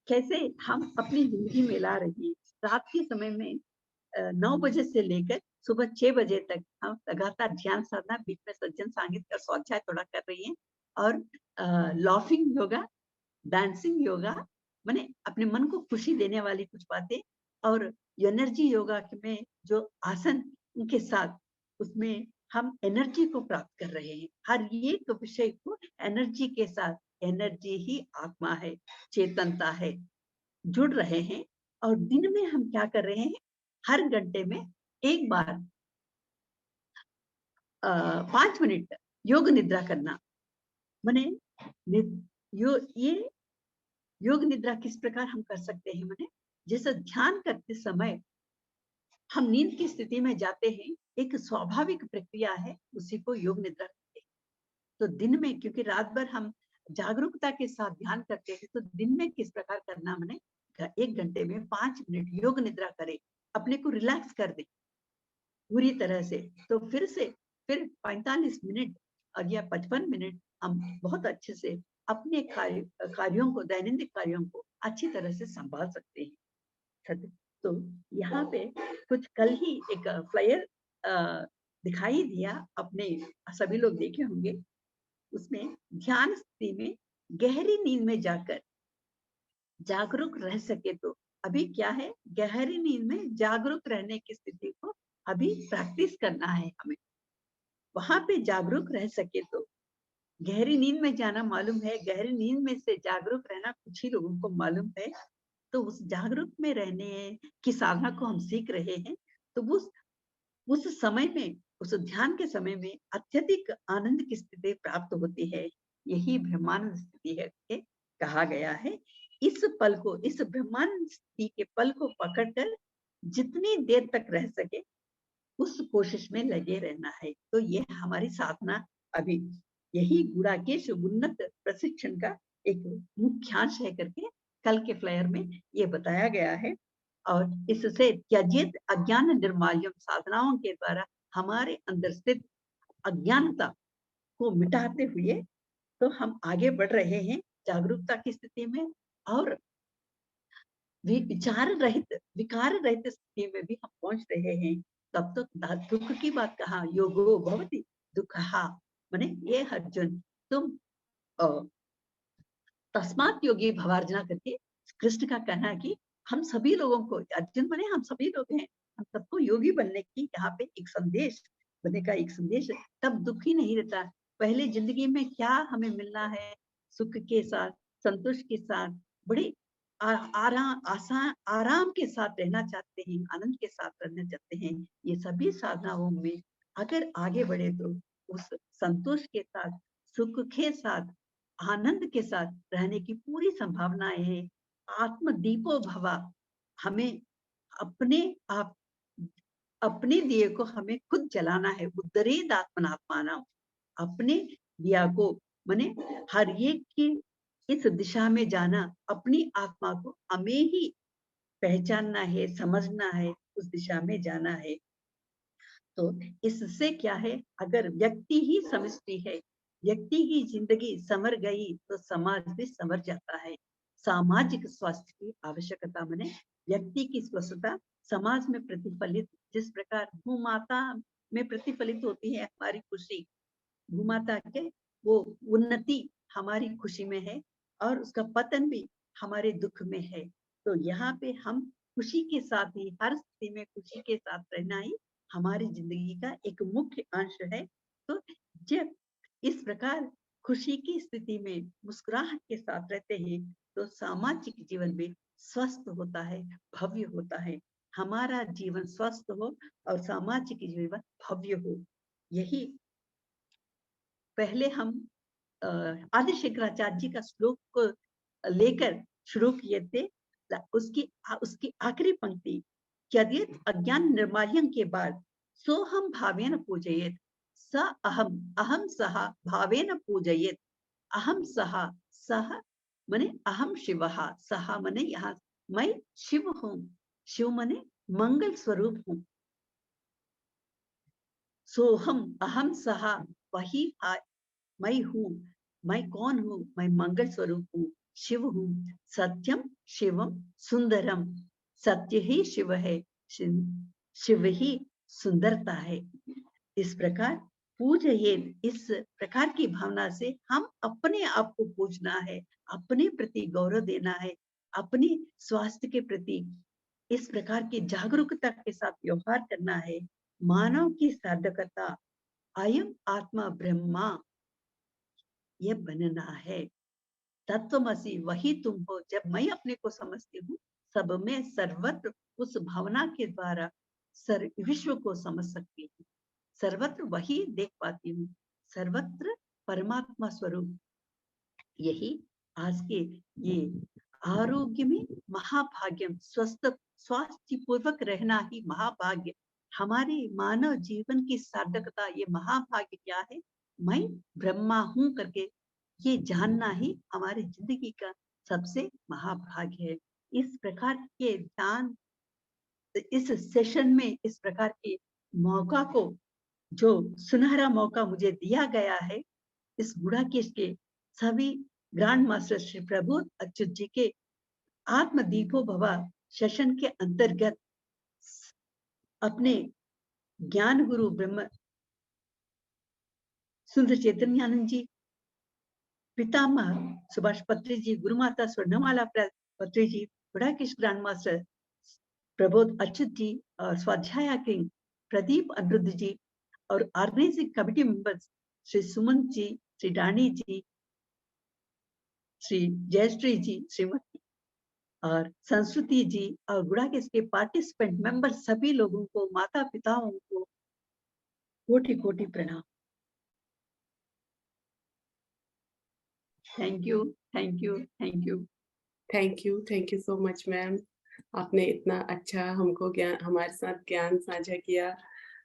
कैसे हम अपनी जिंदगी में ला रही हैं। रात के समय में 9 बजे से लेकर सुबह 6 बजे तक हम लगातार ध्यान साधना, बीच में सज्जन संगीत का स्वाध्याय थोड़ा कर रही हैं, और लाफिंग योगा, डांसिंग योगा, माने अपने मन को खुशी देने वाली कुछ बातें, और एनर्जी योगा में जो आसन उनके साथ, उसमें हम एनर्जी को प्राप्त कर रहे हैं। हर एक विषय को एनर्जी के साथ, एनर्जी ही आत्मा है, चेतनता है, जुड़ रहे हैं। और दिन में हम क्या कर रहे हैं? हर घंटे में एक बार 5 मिनट योग निद्रा करना। माने ये योग निद्रा किस प्रकार हम कर सकते हैं? माने जैसे ध्यान करते समय हम नींद की स्थिति में जाते हैं, एक स्वाभाविक प्रक्रिया है, उसी को योग निद्रा कहते हैं। तो दिन में, क्योंकि रात भर हम जागरूकता के साथ ध्यान करते हैं, तो दिन में किस प्रकार करना? माने 1 घंटे में 5 मिनट योग निद्रा करें, अपने को रिलैक्स कर दें पूरी तरह से। तो फिर 45 मिनट और या 55 मिनट हम बहुत अच्छे से अपने कार्यों को, दैनंदिन कार्यों को अच्छी तरह से संभाल सकते हैं। तो यहाँ पे कुछ कल ही एक फ्लायर दिखाई दिया, अपने सभी लोग देखे होंगे। उसमें ध्यान स्थिति में गहरी नींद में जाकर जागरूक रह सके, तो अभी क्या है, गहरी नींद में जागरूक रहने की स्थिति को अभी प्रैक्टिस करना है हमें। वहां पे जागरूक रह सके तो गहरी नींद में जाना मालूम है, गहरी नींद में से जागरूक रहना कुछ ही लोगों को मालूम है। तो उस जागरूक में रहने की साधना को हम सीख रहे हैं। तो उस समय में, उस ध्यान के समय में अत्यधिक आनंद की स्थिति प्राप्त होती है। यही ब्रह्मानंद स्थिति है के कहा गया है। इस पल को, इस ब्रह्मानंद स्थिति के पल को पकड़कर जितनी देर तक रह सके उस कोशिश में लगे रहना है। तो ये हमारी साधना अभी यही गुणाकेश उन्नत प्रशिक्षण का एक मुख्यांश है करके कल के फ्लायर में ये बताया गया है। और इससे त्यजेत अज्ञान निर्माल्यम, साधनाओं के द्वारा हमारे अंदर स्थित अज्ञानता को मिटाते हुए तो हम आगे बढ़ रहे हैं जागरूकता की स्थिति में, और विचार रहित, विकार रहित स्थिति में भी हम पहुंच रहे हैं। तब तो दुख की बात कहा, योगो भवति दुःखः, माने ये अर्जुन तुम तस्मात् योगी भवार्जना करके कृष्ण का कहना है कि हम सभी लोगों को, अर्जुन बने हम सभी लोग हैं, हम सबको योगी बनने की यहाँ पे एक संदेश, बनने का एक संदेश है। तब दुख ही नहीं रहता। पहले जिंदगी में क्या हमें मिलना है? सुख के साथ, संतोष के साथ, बड़े आराम, आसान, आराम के साथ रहना चाहते हैं, आनंद के साथ रहना चाहते हैं। ये सभी साधनाओं में अगर आगे बढ़े तो उस संतोष के साथ, सुख के साथ, आनंद के साथ रहने की पूरी संभावनाएं है। आत्मदीपो भवा, हमें अपने आप, अपने दिए को हमें खुद जलाना है। उद्धरेद आत्मनात्माना, अपने दिया को माने हर एक की इस दिशा में जाना, अपनी आत्मा को हमें ही पहचानना है, समझना है, उस दिशा में जाना है। तो इससे क्या है, अगर व्यक्ति ही समझती है, व्यक्ति की जिंदगी संवर गई तो समाज भी संवर जाता है। सामाजिक स्वास्थ्य की आवश्यकता माने व्यक्ति की स्वस्थता समाज में प्रतिफलित, जिस प्रकार भूमाता में प्रतिफलित होती है हमारी खुशी, भूमाता के वो उन्नति हमारी खुशी में है, और उसका पतन भी हमारे दुख में है। तो यहाँ पे हम खुशी के साथ ही, हर स्थिति में खुशी के साथ रहना ही हमारी जिंदगी का एक मुख्य अंश है। तो जब इस प्रकार खुशी की स्थिति में मुस्कुराहट के साथ रहते हैं तो सामाजिक जीवन भी स्वस्थ होता है, भव्य होता है। हमारा जीवन स्वस्थ हो और सामाजिक जीवन भव्य हो, यही पहले हम आदि शंकराचार्य जी का श्लोक को लेकर शुरू किए थे। उसकी आखिरी पंक्ति, यद्यत अज्ञान निर्माल्यं के बाद सोहम भावेन पूजयेत, स अहम अहम सह भावेन पूजयेत, अहम सह मने अहम शिवः, सह मने यहाँ मैं शिव हूँ, शिव मने मंगल स्वरूप हूँ। सोहम अहम सह वही मैं हूँ। मैं कौन हूँ? मैं मंगल स्वरूप हूँ, शिव हूँ। सत्यम शिवम सुंदरम, सत्य ही शिव है, शिव ही सुंदरता है। इस प्रकार पूजये, इस प्रकार की भावना से हम अपने आप को पूजना है, अपने प्रति गौरव देना है, अपने स्वास्थ्य के प्रति इस प्रकार की जागरूकता के साथ व्यवहार करना है। मानव की सार्थकता अयम आत्मा ब्रह्मा, ये बनना है। तत्वमसि वही तुम हो। जब मैं अपने को समझती हूँ, सब में सर्वत्र, उस भावना के द्वारा विश्व को समझ सकती हूँ, सर्वत्र वही देख पाती हूँ, सर्वत्र परमात्मा स्वरूप। यही आज के ये आरोग्य में महाभाग्यम, स्वास्थ्य पूर्वक रहना ही महाभाग्य। हमारे मानव जीवन की सार्थकता, ये महाभाग्य क्या है? मैं ब्रह्मा हूं करके ये जानना ही हमारी जिंदगी का सबसे महाभाग्य है। इस प्रकार के ध्यान, इस सेशन में इस प्रकार के मौका को, जो सुनहरा मौका मुझे दिया गया है, इस गुड़ाकेश के सभी ग्रैंड मास्टर श्री प्रबोध अच्युत जी के आत्मदीपो भव सेशन के अंतर्गत अपने ज्ञान गुरु ब्रह्म सुंदर चैतन्यानंद जी, पितामह सुभाष पत्री जी, गुरुमाता स्वर्णमाला पत्री जी, गुड़ाकेश ग्रैंड मास्टर प्रबोध अच्युत जी और स्वाध्याय किंग प्रदीप अनिरुद्ध जी और organising committee members Shri Suman ji, Shri Dani जी, श्री जयश्री जी, श्रीमती और संस्कृति जी और गुड़ाकेश के पार्टिसिपेंट मेंबर सभी लोगों को, माता पिताओं को कोटि कोटि प्रणाम। Thank you, thank you, thank you. Thank you so much ma'am. आपने इतना अच्छा हमको ज्ञान, हमारे साथ ज्ञान साझा किया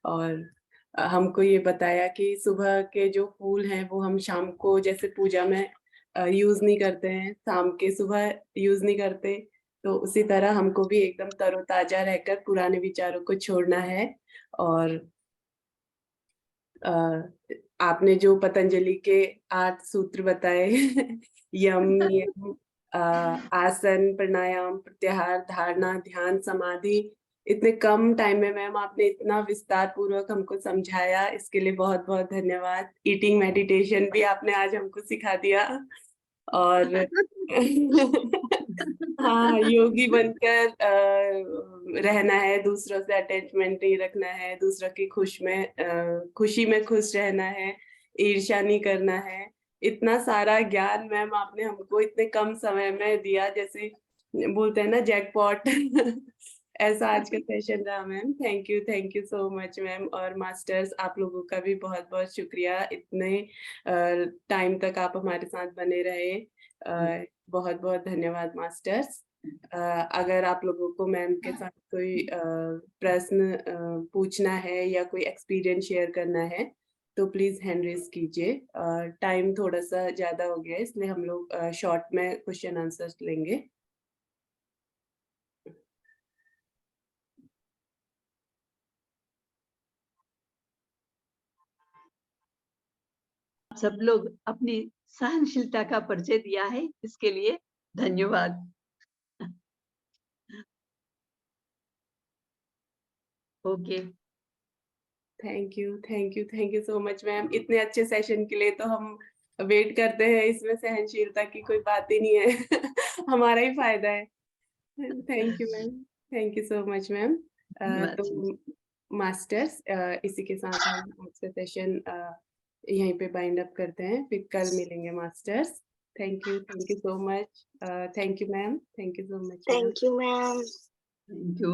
और हमको ये बताया कि सुबह के जो फूल हैं वो हम शाम को जैसे पूजा में यूज नहीं करते हैं, शाम के सुबह यूज नहीं करते, तो उसी तरह हमको भी एकदम तरोताजा रहकर पुराने विचारों को छोड़ना है। और आपने जो पतंजलि के 8 सूत्र बताए यम नियम, आसन, प्राणायाम, प्रत्याहार, धारणा, ध्यान, समाधि, इतने कम टाइम में मैम आपने इतना विस्तार पूर्वक हमको समझाया, इसके लिए बहुत बहुत धन्यवाद। ईटिंग मेडिटेशन भी आपने आज हमको सिखा दिया और हाँ, योगी बनकर रहना है, दूसरों से अटैचमेंट नहीं रखना है, दूसरों की खुशी में खुश रहना है, ईर्ष्या नहीं करना है। इतना सारा ज्ञान मैम आपने हमको इतने कम समय में दिया, जैसे बोलते हैं ना जैकपॉट ऐसा आज का सेशन रहा ma'am. Thank you so much ma'am. और मास्टर्स, आप लोगों का भी बहुत बहुत शुक्रिया, इतने टाइम तक आप हमारे साथ बने रहे। बहुत बहुत धन्यवाद मास्टर्स। अगर आप लोगों को मैम के साथ कोई प्रश्न पूछना है या कोई एक्सपीरियंस शेयर करना है तो प्लीज हैंड रेज कीजिए। टाइम थोड़ा सा ज्यादा हो गया है, इसलिए हम लोग शॉर्ट में क्वेश्चन आंसर्स लेंगे। सब लोग अपनी सहनशीलता का परिचय दिया है, इसके लिए धन्यवाद। Okay, thank you so much ma'am. इतने अच्छे सेशन के लिए तो हम वेट करते हैं, इसमें सहनशीलता की कोई बात ही नहीं है हमारा ही फायदा है। Thank you ma'am, thank you so much ma'am. तो मास्टर्स इसी के साथ हम आज का सेशन यहीं पे बाइंड अप करते हैं, फिर कल मिलेंगे masters. Thank you so much. Thank you ma'am, thank you so much ma'am. Thank you ma'am. Thank you.